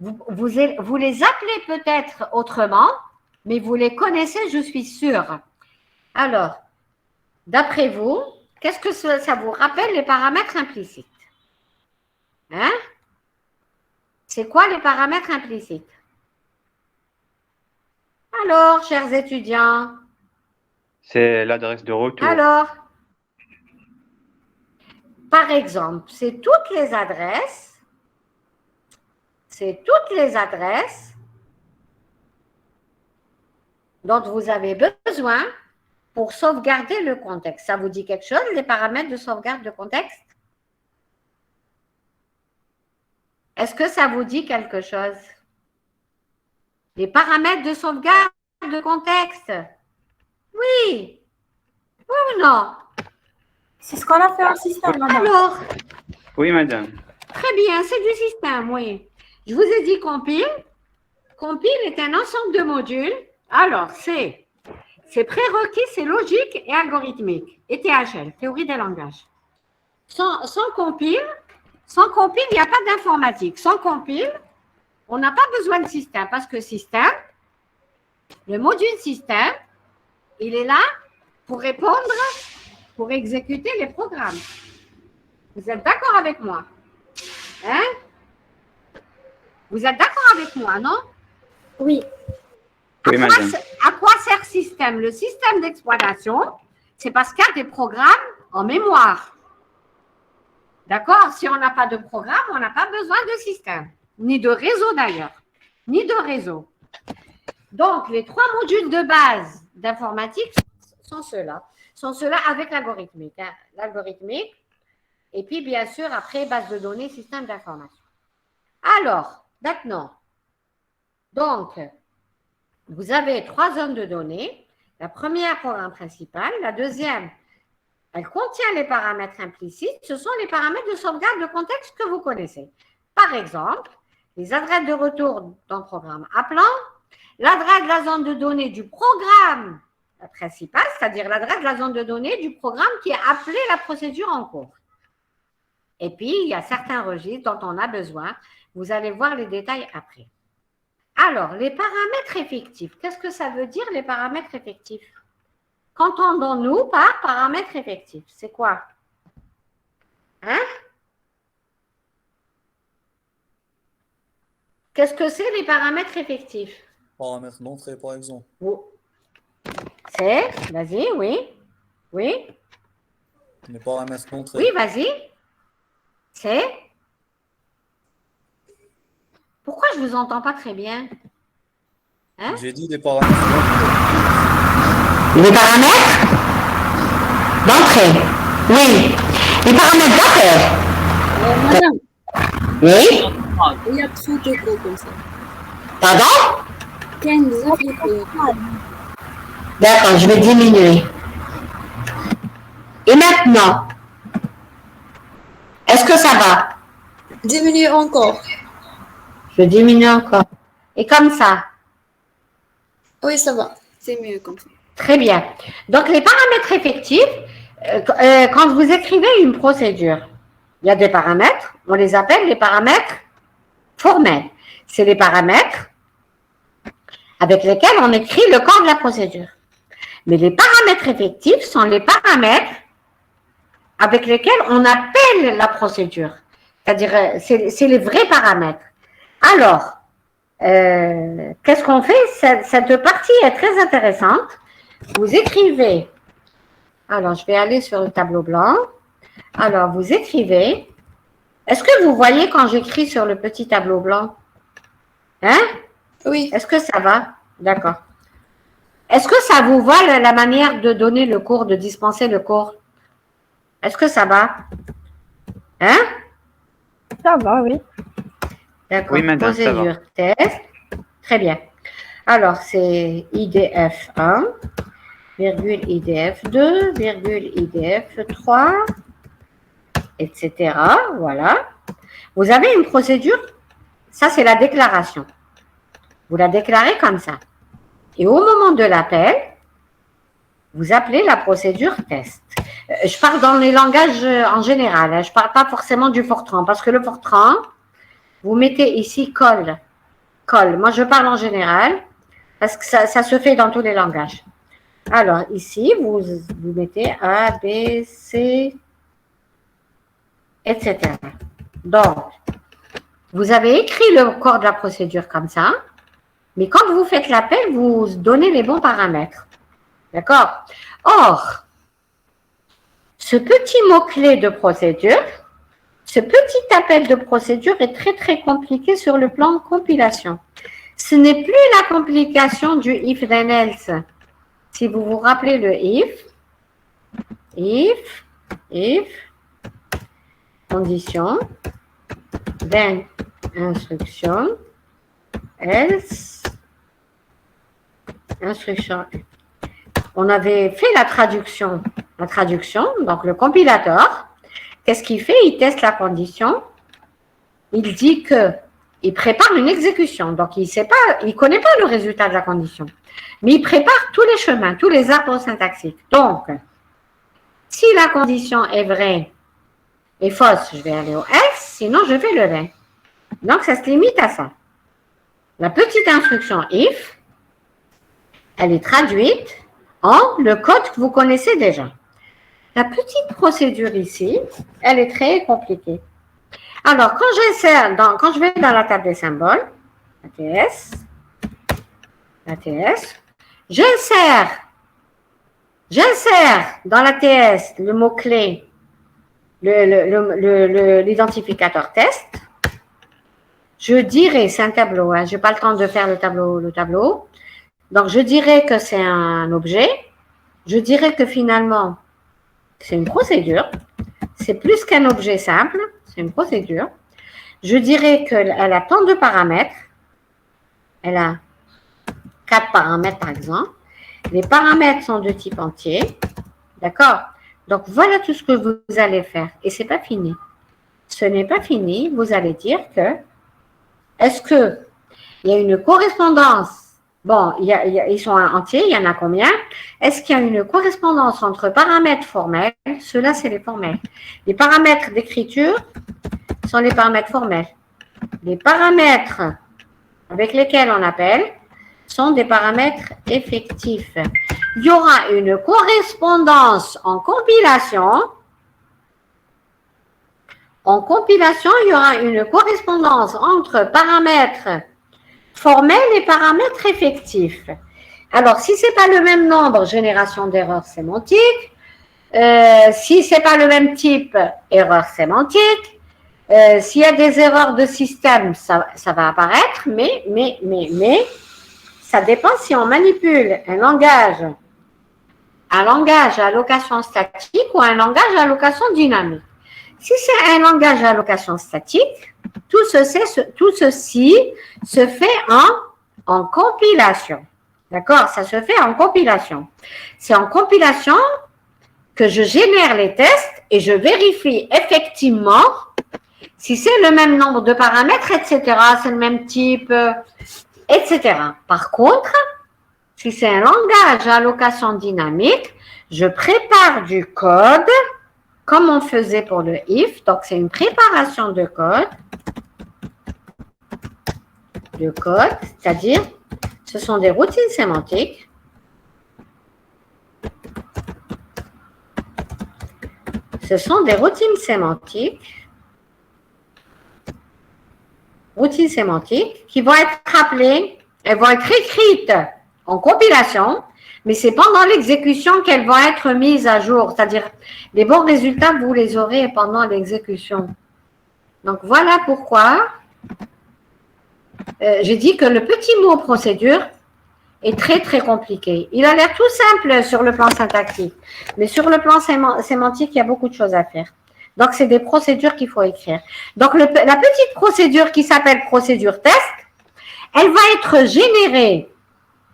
Vous les appelez peut-être autrement, mais vous les connaissez, je suis sûre. Alors, d'après vous, qu'est-ce que ça vous rappelle, les paramètres implicites? Hein? C'est quoi les paramètres implicites? Alors, chers étudiants? C'est l'adresse de retour. Alors, par exemple, c'est toutes les adresses dont vous avez besoin pour sauvegarder le contexte. Ça vous dit quelque chose, les paramètres de sauvegarde de contexte? Est-ce que ça vous dit quelque chose? Les paramètres de sauvegarde de contexte? Oui. Oui ou non? C'est ce qu'on a fait en système, madame. Alors, Oui, madame. très bien, c'est du système, oui. Je vous ai dit compile. Compile est un ensemble de modules. Alors, c'est prérequis, c'est logique et algorithmique. Et THL, théorie des langages. Sans compile, il n'y a pas d'informatique. Sans compile, on n'a pas besoin de système parce que système, le module système, il est là pour répondre, pour exécuter les programmes. Vous êtes d'accord avec moi? Hein? Vous êtes d'accord avec moi, non? Oui. Oui, madame. À quoi sert système? Le système d'exploitation, c'est parce qu'il y a des programmes en mémoire. D'accord? Si on n'a pas de programme, on n'a pas besoin de système. Ni de réseau d'ailleurs. Ni de réseau. Donc, les 3 modules de base d'informatique sont ceux-là. Sont ceux-là avec l'algorithmique. Hein? L'algorithmique. Et puis, bien sûr, après, base de données, système d'information. Alors, maintenant, donc, vous avez 3 zones de données. La première, programme principal. La deuxième, elle contient les paramètres implicites. Ce sont les paramètres de sauvegarde de contexte que vous connaissez. Par exemple, les adresses de retour d'un programme appelant, l'adresse de la zone de données du programme principal, c'est-à-dire l'adresse de la zone de données du programme qui a appelé la procédure en cours. Et puis, il y a certains registres dont on a besoin. Vous allez voir les détails après. Alors, les paramètres effectifs. Qu'est-ce que ça veut dire, les paramètres effectifs? Qu'entendons-nous par paramètres effectifs? C'est quoi? Hein? Qu'est-ce que c'est, les paramètres effectifs? Paramètres d'entrée, par exemple. C'est, vas-y, oui. Oui. Les paramètres d'entrée. Oui, vas-y. C'est. Pourquoi je ne vous entends pas très bien? Hein? J'ai dit les paramètres d'entrée. Les paramètres d'entrée. Oui. Les paramètres d'appel. Madame, Oui. Il y a trop d'écho comme ça. Pardon? 15 échos. D'accord, je vais diminuer. Et maintenant, est-ce que ça va? Diminue encore. Je diminue encore. Et comme ça. Oui, ça va. C'est mieux comme ça. Très bien. Donc, les paramètres effectifs, quand vous écrivez une procédure, il y a des paramètres, on les appelle les paramètres formels. C'est les paramètres avec lesquels on écrit le corps de la procédure. Mais les paramètres effectifs sont les paramètres avec lesquels on appelle la procédure. C'est-à-dire, c'est les vrais paramètres. Alors, qu'est-ce qu'on fait? Cette partie est très intéressante. Vous écrivez, alors je vais aller sur le tableau blanc. Alors, vous écrivez, est-ce que vous voyez quand j'écris sur le petit tableau blanc? Hein? Oui. Est-ce que ça va? D'accord. Est-ce que ça vous voit la manière de donner le cours, de dispenser le cours? Est-ce que ça va? Hein? Ça va, oui. Oui, D'accord. madame, ça va. Procédure, test. Très bien. Alors, c'est IDF 1, virgule IDF 2, virgule IDF 3, etc. Voilà. Vous avez une procédure. Ça, c'est la déclaration. Vous la déclarez comme ça. Et au moment de l'appel, vous appelez la procédure test. Je parle dans les langages en général. Je ne parle pas forcément du Fortran. Parce que le Fortran, vous mettez ici call. Call. Moi, je parle en général. Parce que ça se fait dans tous les langages. Alors, ici, vous mettez A, B, C, etc. Donc, vous avez écrit le corps de la procédure comme ça. Mais quand vous faites l'appel, vous donnez les bons paramètres. D'accord? Or, ce petit mot-clé de procédure, ce petit appel de procédure est très, très compliqué sur le plan de compilation. Ce n'est plus la complication du if then else. Si vous vous rappelez le if, condition, then, instruction, else, instruction. On avait fait la traduction, donc le compilateur, qu'est-ce qu'il fait? Il teste la condition, il dit que il prépare une exécution, donc il ne connaît pas le résultat de la condition, mais il prépare tous les chemins, tous les arbres syntaxiques. Donc, si la condition est vraie et fausse, je vais aller au else, sinon je fais le then. Donc, ça se limite à ça. La petite instruction if, elle est traduite en le code que vous connaissez déjà. La petite procédure ici, elle est très compliquée. Alors, quand je vais dans la table des symboles, ATS, j'insère dans l'ATS le mot-clé, l'identificateur test. Je dirais, c'est un tableau, hein, je n'ai pas le temps de faire le tableau. Donc, je dirais que c'est un objet. Je dirais que finalement, c'est une procédure. C'est plus qu'un objet simple, c'est une procédure. Je dirais qu'elle a tant de paramètres. Elle a 4 paramètres, par exemple. Les paramètres sont de type entier. D'accord? Donc, voilà tout ce que vous allez faire. Et ce n'est pas fini. Ce n'est pas fini. Vous allez dire que est-ce qu'il y a une correspondance? Bon, ils sont entiers, il y en a combien? Est-ce qu'il y a une correspondance entre paramètres formels? Ceux-là, c'est les formels. Les paramètres d'écriture sont les paramètres formels. Les paramètres avec lesquels on appelle sont des paramètres effectifs. Il y aura une correspondance en compilation. En compilation, il y aura une correspondance entre paramètres formels et paramètres effectifs. Alors, si ce n'est pas le même nombre, génération d'erreurs sémantiques. Si ce n'est pas le même type, erreur sémantique. S'il y a des erreurs de système, ça va apparaître, mais ça dépend si on manipule un langage à allocation statique ou un langage à allocation dynamique. Si c'est un langage à allocation statique, tout ceci se fait en compilation. D'accord? Ça se fait en compilation. C'est en compilation que je génère les tests et je vérifie effectivement si c'est le même nombre de paramètres, etc., c'est le même type, etc. Par contre, si c'est un langage à allocation dynamique, je prépare du code comme on faisait pour le if. Donc, c'est une préparation de code. C'est-à-dire, ce sont des routines sémantiques. Ce sont des routines sémantiques qui vont être appelées, elles vont être écrites en compilation, mais c'est pendant l'exécution qu'elles vont être mises à jour. C'est-à-dire, les bons résultats, vous les aurez pendant l'exécution. Donc, voilà pourquoi j'ai dit que le petit mot procédure est très, très compliqué. Il a l'air tout simple sur le plan syntactique, mais sur le plan sémantique, il y a beaucoup de choses à faire. Donc, c'est des procédures qu'il faut écrire. Donc, la petite procédure qui s'appelle procédure test, elle va être générée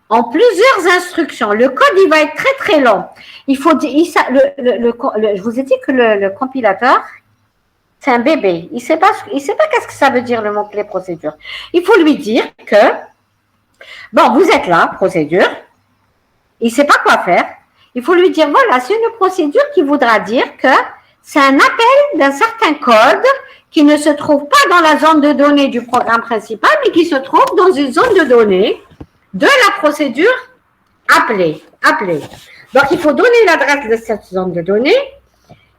en plusieurs instructions. Le code, il va être très, très long. Je vous ai dit que le compilateur, c'est un bébé. Il ne sait pas qu'est-ce que ça veut dire le mot-clé procédure. Il faut lui dire que, bon, vous êtes là, procédure. Il ne sait pas quoi faire. Il faut lui dire, voilà, c'est une procédure qui voudra dire que c'est un appel d'un certain code qui ne se trouve pas dans la zone de données du programme principal, mais qui se trouve dans une zone de données de la procédure appelée. Donc, il faut donner l'adresse de cette zone de données.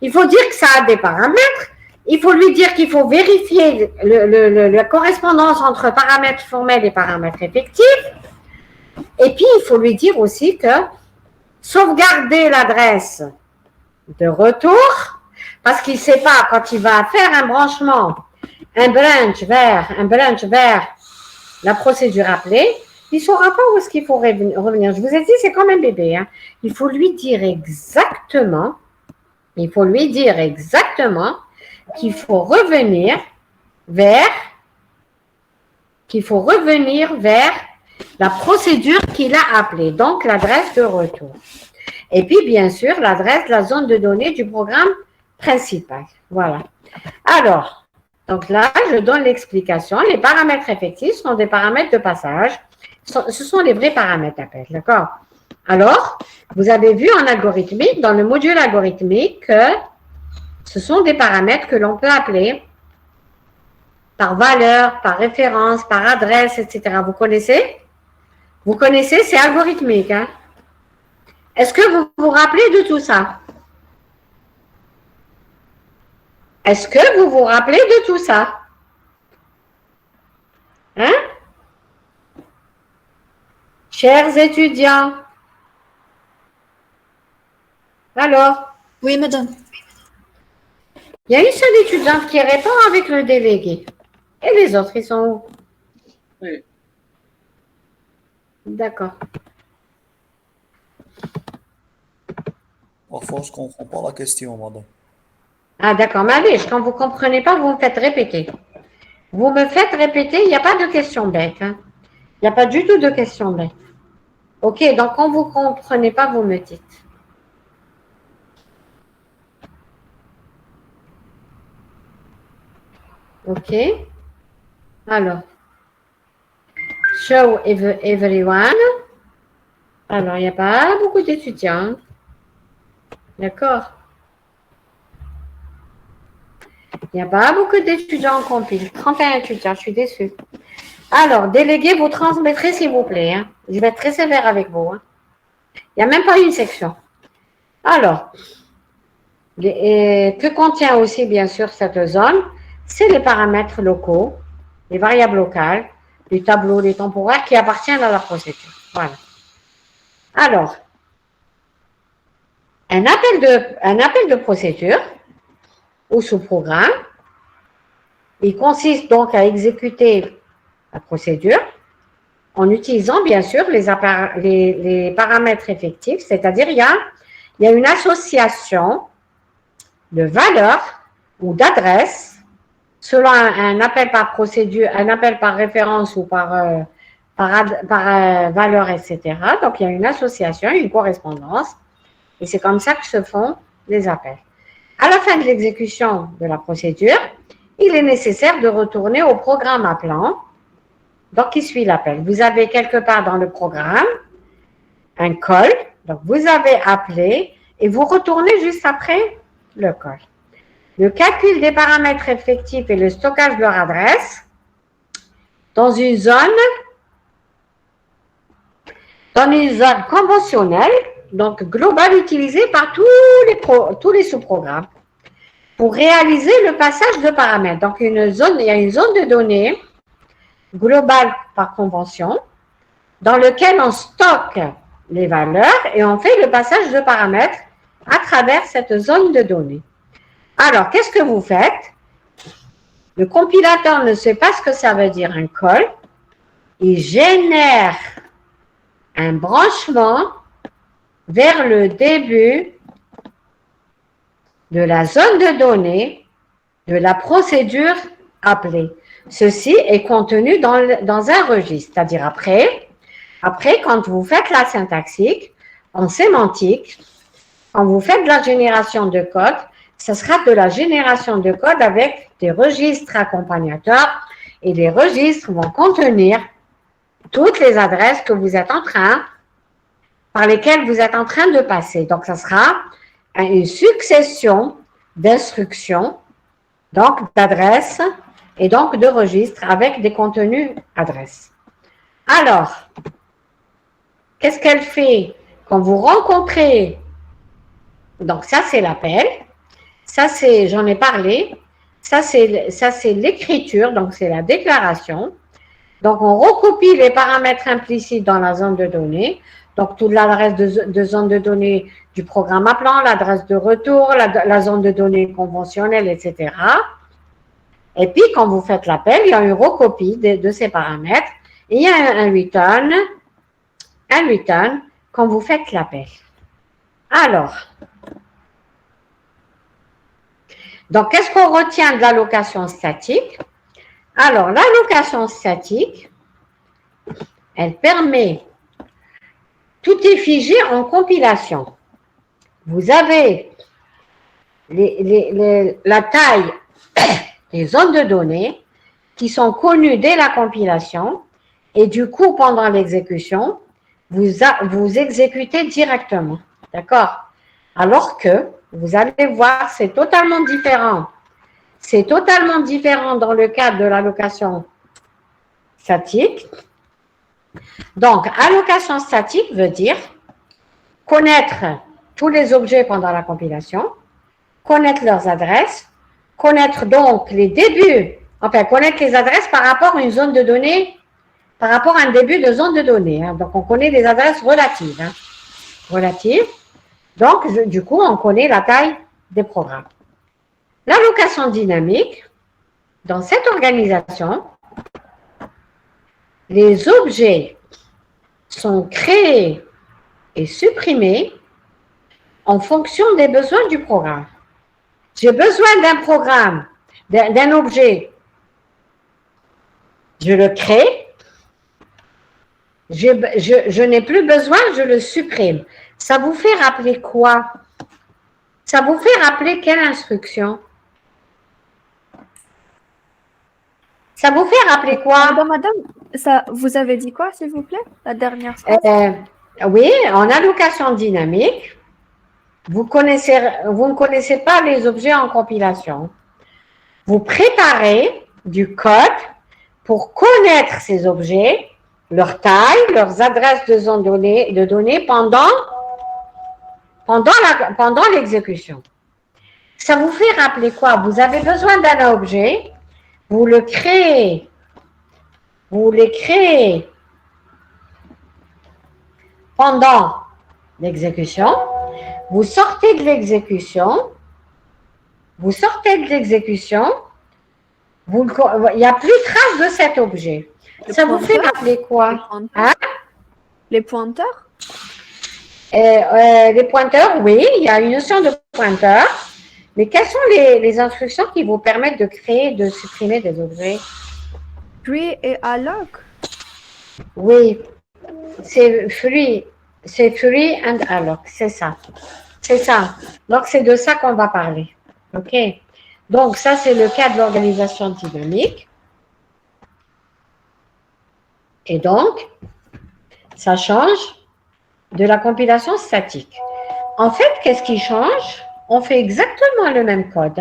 Il faut dire que ça a des paramètres. Il faut lui dire qu'il faut vérifier la correspondance entre paramètres formels et paramètres effectifs. Et puis, il faut lui dire aussi que sauvegarder l'adresse de retour, parce qu'il ne sait pas quand il va faire un branchement, un branch vers la procédure appelée, il ne saura pas où est-ce qu'il faut revenir. Je vous ai dit, c'est comme un bébé. Hein. Il faut lui dire exactement qu'il faut revenir vers la procédure qu'il a appelée, donc l'adresse de retour. Et puis, bien sûr, l'adresse de la zone de données du programme principal. Voilà. Alors, donc là, je donne l'explication. Les paramètres effectifs sont des paramètres de passage. Ce sont les vrais paramètres d'appel, d'accord? Alors, vous avez vu en algorithmique, dans le module algorithmique, que ce sont des paramètres que l'on peut appeler par valeur, par référence, par adresse, etc. Vous connaissez? Vous connaissez, c'est algorithmique. Hein? Est-ce que vous vous rappelez de tout ça? Est-ce que vous vous rappelez de tout ça? Hein? Chers étudiants. Alors? Oui, madame. Il y a une seule étudiante qui répond avec le délégué. Et les autres, ils sont où? Oui. D'accord. Parfois, je ne comprends pas la question, madame. Ah, d'accord. Mais allez, quand vous ne comprenez pas, vous me faites répéter. Vous me faites répéter, il n'y a pas de question bête. Hein. Il n'y a pas du tout de question bête. OK, donc quand vous ne comprenez pas, vous me dites. OK. Alors. Show everyone. Alors, il n'y a pas beaucoup d'étudiants. D'accord. Il n'y a pas beaucoup d'étudiants en compile. 31 étudiants, je suis déçue. Alors, délégué, vous transmettrez, s'il vous plaît. Hein. Je vais être très sévère avec vous. Hein. Il n'y a même pas une section. Alors, que contient aussi, bien sûr, cette zone? C'est les paramètres locaux, les variables locales, les tableaux, les temporaires qui appartiennent à la procédure. Voilà. Alors, un appel de procédure ou sous-programme, il consiste donc à exécuter la procédure en utilisant bien sûr les paramètres effectifs, c'est-à-dire il y a une association de valeurs ou d'adresse, selon un appel par procédure, un appel par référence ou par valeur, etc. Donc, il y a une association, une correspondance, et c'est comme ça que se font les appels. À la fin de l'exécution de la procédure, il est nécessaire de retourner au programme appelant, donc qui suit l'appel. Vous avez quelque part dans le programme un call, donc vous avez appelé et vous retournez juste après le call. Le calcul des paramètres effectifs et le stockage de leur adresse dans une zone conventionnelle, donc globale, utilisée par tous les sous-programmes pour réaliser le passage de paramètres. Donc, il y a une zone de données globale par convention dans laquelle on stocke les valeurs et on fait le passage de paramètres à travers cette zone de données. Alors, qu'est-ce que vous faites? Le compilateur ne sait pas ce que ça veut dire un call. Il génère un branchement vers le début de la zone de données de la procédure appelée. Ceci est contenu dans un registre, c'est-à-dire après, quand vous faites la syntaxique, en sémantique, quand vous faites de la génération de code, ce sera de la génération de code avec des registres accompagnateurs et les registres vont contenir toutes les adresses par lesquelles vous êtes en train de passer. Donc, ça sera une succession d'instructions, donc d'adresses et donc de registres avec des contenus adresses. Alors, qu'est-ce qu'elle fait quand vous rencontrez? Donc, ça, c'est l'appel. Ça, c'est, j'en ai parlé. Ça, c'est l'écriture, donc c'est la déclaration. Donc, on recopie les paramètres implicites dans la zone de données. Donc, toute l'adresse de zone de données du programme appelant, l'adresse de retour, la zone de données conventionnelle, etc. Et puis, quand vous faites l'appel, il y a une recopie de ces paramètres. Et il y a un return quand vous faites l'appel. Alors, donc, qu'est-ce qu'on retient de l'allocation statique? Alors, l'allocation statique, elle permet, tout est figé en compilation. Vous avez la taille des zones de données qui sont connues dès la compilation et du coup, pendant l'exécution, vous exécutez directement. D'accord? Alors que, vous allez voir, c'est totalement différent. C'est totalement différent dans le cadre de l'allocation statique. Donc, allocation statique veut dire connaître tous les objets pendant la compilation, connaître leurs adresses, connaître donc les débuts, enfin, connaître les adresses par rapport à une zone de données, par rapport à un début de zone de données. Hein. Donc, on connaît les adresses relatives. Hein. Relatives. Donc, du coup, on connaît la taille des programmes. L'allocation dynamique, dans cette organisation, les objets sont créés et supprimés en fonction des besoins du programme. J'ai besoin d'un programme, d'un objet, je le crée, je n'ai plus besoin, je le supprime. Ça vous fait rappeler quoi? Ça vous fait rappeler quelle instruction? Ça vous fait rappeler quoi? Madame, ça, vous avez dit quoi, s'il vous plaît? La dernière phrase. Oui, en allocation dynamique, vous ne connaissez pas les objets en compilation. Vous préparez du code pour connaître ces objets, leur taille, leurs adresses de zone de données pendant l'exécution. Ça vous fait rappeler quoi? Vous avez besoin d'un objet, vous le créez, pendant l'exécution, vous sortez de l'exécution, il n'y a plus trace de cet objet. Ça vous fait rappeler quoi? Les pointeurs? Les pointeurs, oui, il y a une notion de pointeur Mais quelles sont les instructions qui vous permettent de créer, de supprimer des objets? Free et alloc. Oui, c'est free and alloc, c'est ça. C'est ça. Donc, c'est de ça qu'on va parler. OK? Donc, ça, c'est le cas de l'organisation dynamique. Et donc, ça change de la compilation statique. En fait, qu'est-ce qui change? On fait exactement le même code.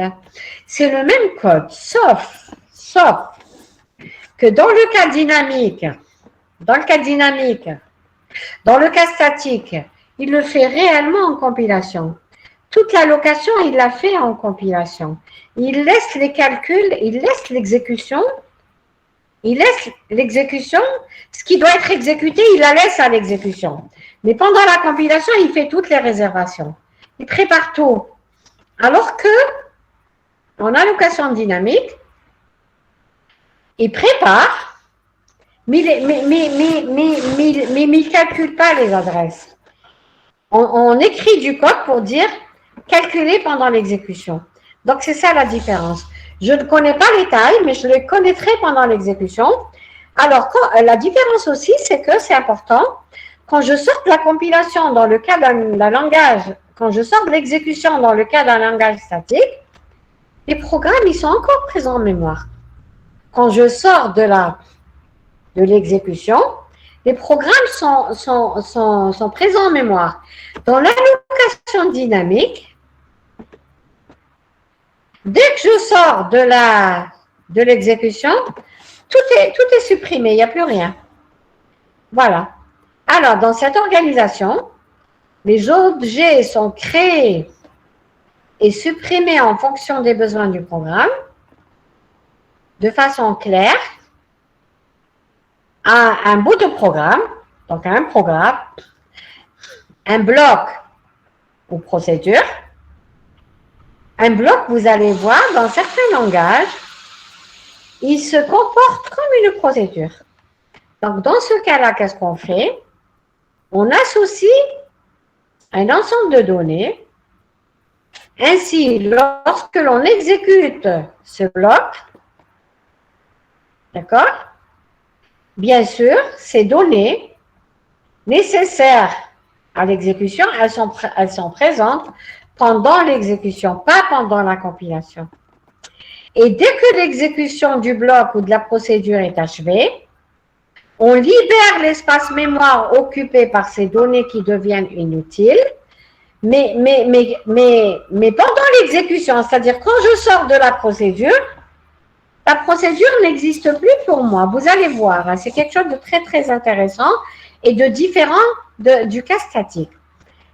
C'est le même code, sauf que dans le cas dynamique, dans le cas statique, il le fait réellement en compilation. Toute l'allocation, il l'a fait en compilation. Il laisse les calculs, il laisse l'exécution. Ce qui doit être exécuté, il la laisse à l'exécution. Mais pendant la compilation, il fait toutes les réservations. Il prépare tout. Alors que, en allocation dynamique, il prépare, mais il ne calcule pas les adresses. On écrit du code pour dire calculer pendant l'exécution. Donc, c'est ça la différence. Je ne connais pas les tailles, mais je les connaîtrai pendant l'exécution. Alors, la différence aussi, c'est que c'est important, quand je sors de la compilation dans le cas d'un langage, quand je sors de l'exécution dans le cas d'un langage statique, les programmes, ils sont encore présents en mémoire. Quand je sors de l'exécution, les programmes sont présents en mémoire. Dans l'allocation dynamique, dès que je sors de l'exécution, tout est supprimé, il n'y a plus rien. Voilà. Alors, dans cette organisation, les objets sont créés et supprimés en fonction des besoins du programme, de façon claire, à un bout de programme, donc un programme, un bloc ou procédure. Un bloc, vous allez voir, dans certains langages, il se comporte comme une procédure. Donc, dans ce cas-là, qu'est-ce qu'on fait? On associe un ensemble de données. Ainsi, lorsque l'on exécute ce bloc, d'accord? Bien sûr, ces données nécessaires à l'exécution, elles sont présentes pendant l'exécution, pas pendant la compilation. Et dès que l'exécution du bloc ou de la procédure est achevée, on libère l'espace mémoire occupé par ces données qui deviennent inutiles, mais pendant l'exécution, c'est-à-dire quand je sors de la procédure n'existe plus pour moi. Vous allez voir, hein, c'est quelque chose de très, très intéressant et de différent du cas statique.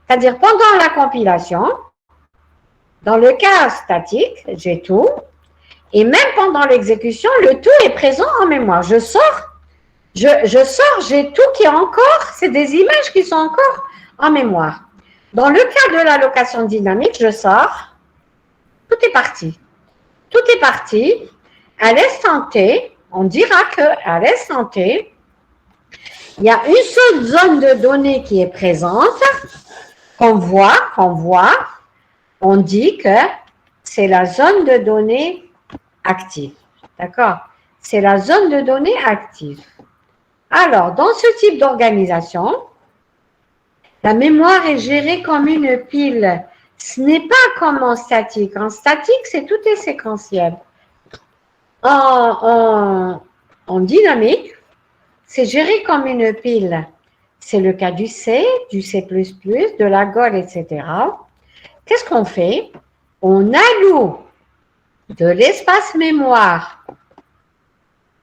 C'est-à-dire pendant la compilation, dans le cas statique, j'ai tout, et même pendant l'exécution, le tout est présent en mémoire. Je sors, j'ai tout qui est encore, c'est des images qui sont encore en mémoire. Dans le cas de l'allocation dynamique, je sors, tout est parti. Tout est parti. À l'instant T, on dira qu'à l'instant T, il y a une seule zone de données qui est présente, qu'on voit, on dit que c'est la zone de données active. D'accord? C'est la zone de données active. Alors, dans ce type d'organisation, la mémoire est gérée comme une pile. Ce n'est pas comme en statique. En statique, tout est séquentiel. En dynamique, c'est géré comme une pile. C'est le cas du C, de la Go, etc. Qu'est-ce qu'on fait? On alloue de l'espace mémoire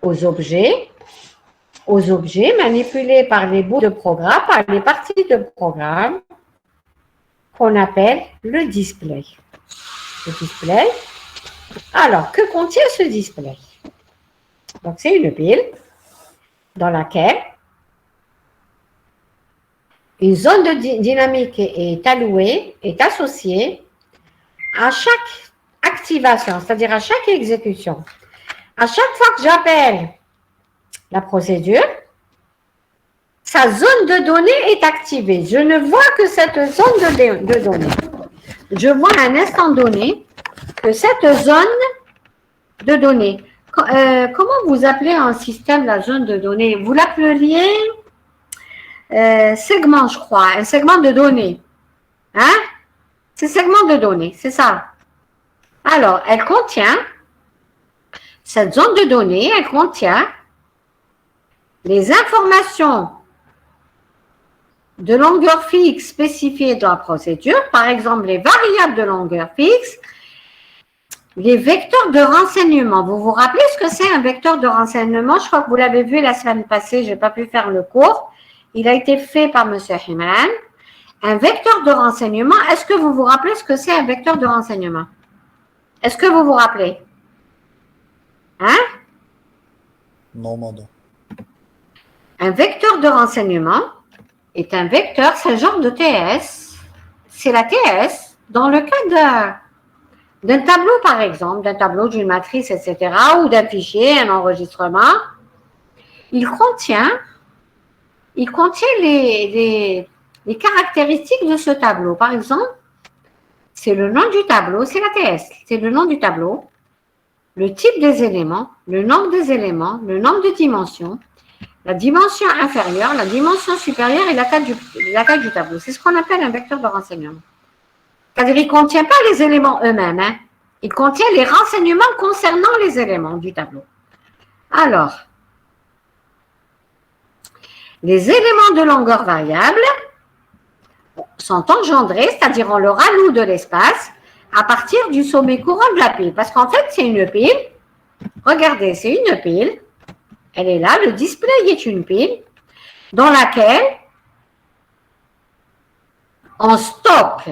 aux objets manipulés par les bouts de programme, par les parties de programme qu'on appelle le display. Le display. Alors, que contient ce display? Donc, c'est une pile dans laquelle une zone de dynamique est allouée, est associée à chaque activation, c'est-à-dire à chaque exécution. À chaque fois que j'appelle la procédure, sa zone de données est activée. Je ne vois que cette zone de données. Je vois à un instant donné que cette zone de données, comment vous appelez un système la zone de données? Vous l'appeliez segment, je crois, un segment de données. Hein? C'est segment de données, c'est ça. Alors, elle contient, cette zone de données, elle contient les informations de longueur fixe spécifiées dans la procédure, par exemple les variables de longueur fixe, les vecteurs de renseignement. Vous vous rappelez ce que c'est un vecteur de renseignement? Je crois que vous l'avez vu la semaine passée, je n'ai pas pu faire le cours. Il a été fait par M. Himran. Un vecteur de renseignement, est-ce que vous vous rappelez ce que c'est un vecteur de renseignement? Est-ce que vous vous rappelez? Hein? Non, madame. Un vecteur de renseignement est un vecteur, c'est un genre de TS. C'est la TS dans le cas d'un tableau, par exemple, d'un tableau, d'une matrice, etc., ou d'un fichier, un enregistrement. Il contient les caractéristiques de ce tableau. Par exemple, c'est le nom du tableau, c'est la TS, c'est le nom du tableau, le type des éléments, le nombre des éléments, le nombre de dimensions, la dimension inférieure, la dimension supérieure et la taille du tableau. C'est ce qu'on appelle un vecteur de renseignement. C'est-à-dire qu'il ne contient pas les éléments eux-mêmes, hein. Il contient les renseignements concernant les éléments du tableau. Alors, les éléments de longueur variable sont engendrés, c'est-à-dire on leur alloue de l'espace à partir du sommet courant de la pile. Parce qu'en fait, c'est une pile. Regardez, c'est une pile. Elle est là, le display est une pile dans laquelle on stocke.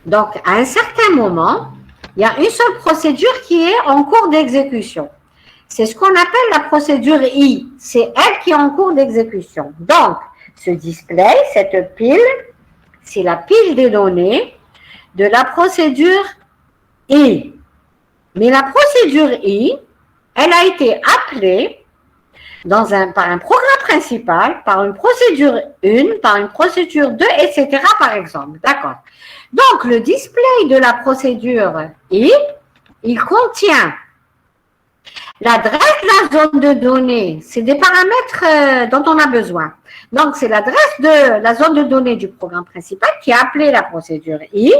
Donc, à un certain moment, il y a une seule procédure qui est en cours d'exécution. C'est ce qu'on appelle la procédure I. C'est elle qui est en cours d'exécution. Donc, ce display, cette pile, c'est la pile des données de la procédure I. Mais la procédure I, elle a été appelée par un programme principal, par une procédure 1, par une procédure 2, etc. par exemple. D'accord. Donc, le display de la procédure I, il contient l'adresse de la zone de données. C'est des paramètres dont on a besoin. Donc, c'est l'adresse de la zone de données du programme principal qui a appelé la procédure I,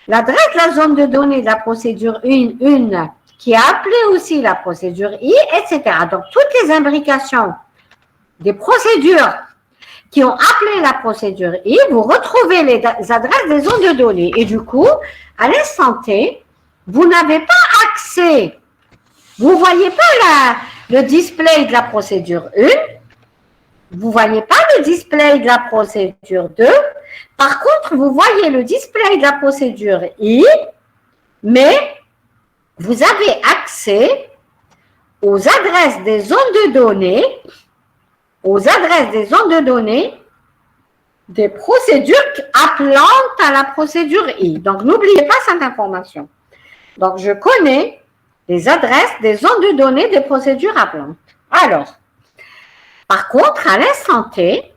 l'adresse de la zone de données de la procédure 1 qui a appelé aussi la procédure I, etc. Donc, toutes les imbrications des procédures qui ont appelé la procédure I, vous retrouvez les adresses des zones de données. Et du coup, à l'instant T, vous n'avez pas accès, vous ne voyez pas le display de la procédure 1, vous ne voyez pas le display de la procédure 2, par contre, vous voyez le display de la procédure I, mais vous avez accès aux adresses des zones de données, des procédures appelantes à la procédure I. Donc, n'oubliez pas cette information. Donc, je connais les adresses des zones de données des procédures appelantes. Alors, par contre, à l'instant T,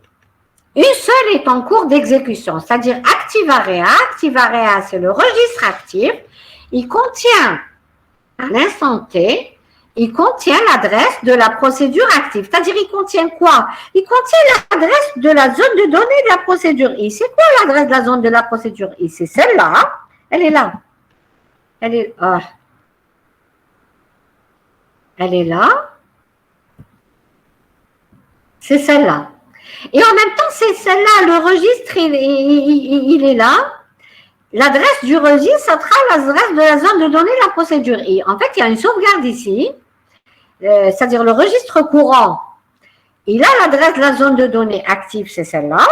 une seule est en cours d'exécution, c'est-à-dire ActiveArea. ActiveArea, c'est le registre actif. Il contient, à l'instant T, il contient l'adresse de la procédure active. C'est-à-dire, il contient quoi? Il contient l'adresse de la zone de données de la procédure I. C'est quoi l'adresse de la zone de la procédure I? C'est celle-là. Elle est là. Elle est là. C'est celle-là. Et en même temps, c'est celle-là. Le registre, il est là. L'adresse du registre, ça sera l'adresse de la zone de données de la procédure I. En fait, il y a une sauvegarde ici. C'est-à-dire le registre courant, il a l'adresse de la zone de données active, c'est celle-là.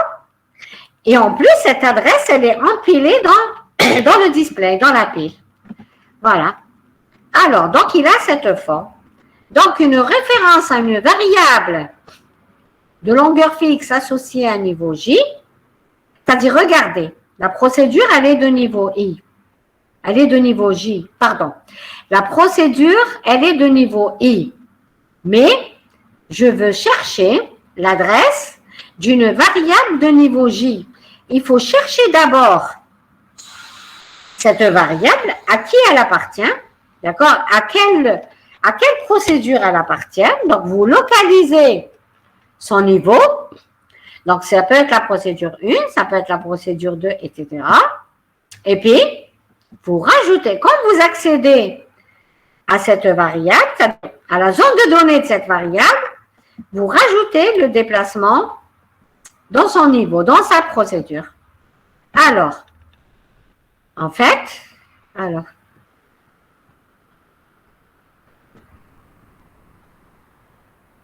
Et en plus, cette adresse, elle est empilée dans le display, dans la pile. Voilà. Alors, donc, il a cette forme. Donc, une référence à une variable de longueur fixe associée à un niveau J, c'est-à-dire, regardez, la procédure, elle est de niveau I. Elle est de niveau J, pardon. La procédure, elle est de niveau I. Mais je veux chercher l'adresse d'une variable de niveau J. Il faut chercher d'abord cette variable, à qui elle appartient, d'accord? À quelle procédure elle appartient. Donc, vous localisez son niveau. Donc, ça peut être la procédure 1, ça peut être la procédure 2, etc. Et puis, vous rajoutez, quand vous accédez à cette variable, à la zone de données de cette variable, vous rajoutez le déplacement dans son niveau, dans sa procédure. Alors, en fait,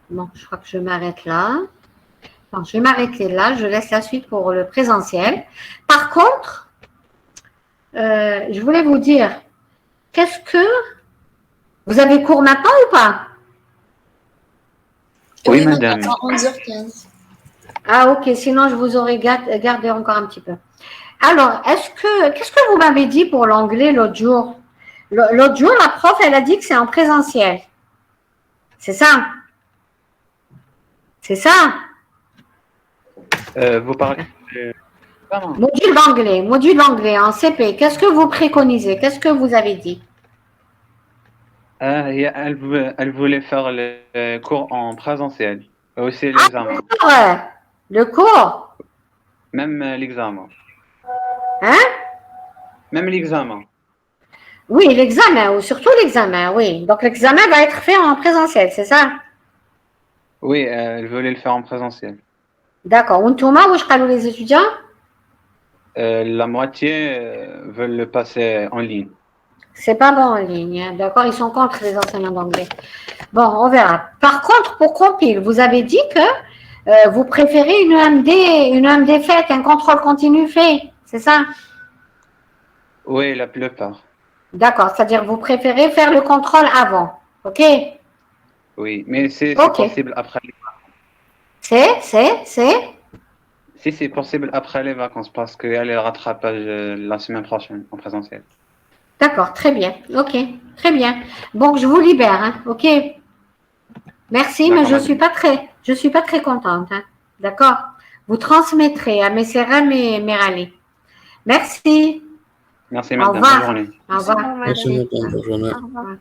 bon, je crois que je m'arrête là. Bon, je vais m'arrêter là, je laisse la suite pour le présentiel. Par contre, je voulais vous dire, qu'est-ce que... Vous avez cours maintenant ou pas? Oui, madame. À 11h15. Ah, ok, sinon je vous aurais gardé encore un petit peu. Alors, qu'est-ce que vous m'avez dit pour l'anglais l'autre jour? L'autre jour, la prof, elle a dit que c'est en présentiel. C'est ça? C'est ça? Vous parlez de... Pardon. Module d'anglais en CP. Qu'est-ce que vous préconisez? Qu'est-ce que vous avez dit? Elle voulait faire le cours en présentiel. Et aussi l'examen. Le cours? Même l'examen. Hein? Même l'examen. Oui, l'examen, ou surtout l'examen, oui. Donc, l'examen va être fait en présentiel, c'est ça? Oui, elle voulait le faire en présentiel. D'accord. Ountuma, où je les étudiants? La moitié veulent le passer en ligne. C'est pas bon en ligne, hein. D'accord? Ils sont contre les enseignants d'anglais. Bon, on verra. Par contre, pour Compile, vous avez dit que vous préférez une EMD faite, un contrôle continu fait, c'est ça? Oui, la plupart. D'accord, c'est-à-dire vous préférez faire le contrôle avant, ok? Oui, mais c'est Ok. possible après les Si c'est possible après les vacances, parce qu'elle a le rattrapage la semaine prochaine en présentiel. D'accord, très bien, ok, très bien. Bon, je vous libère, hein, ok? Merci, mais D'accord, je suis pas très contente, hein, d'accord? Vous transmettrez à mes CRM et Merali. Merci. Merci, Au madame. revoir. Bonne journée. Au revoir. Merci. Bonne journée. Au revoir.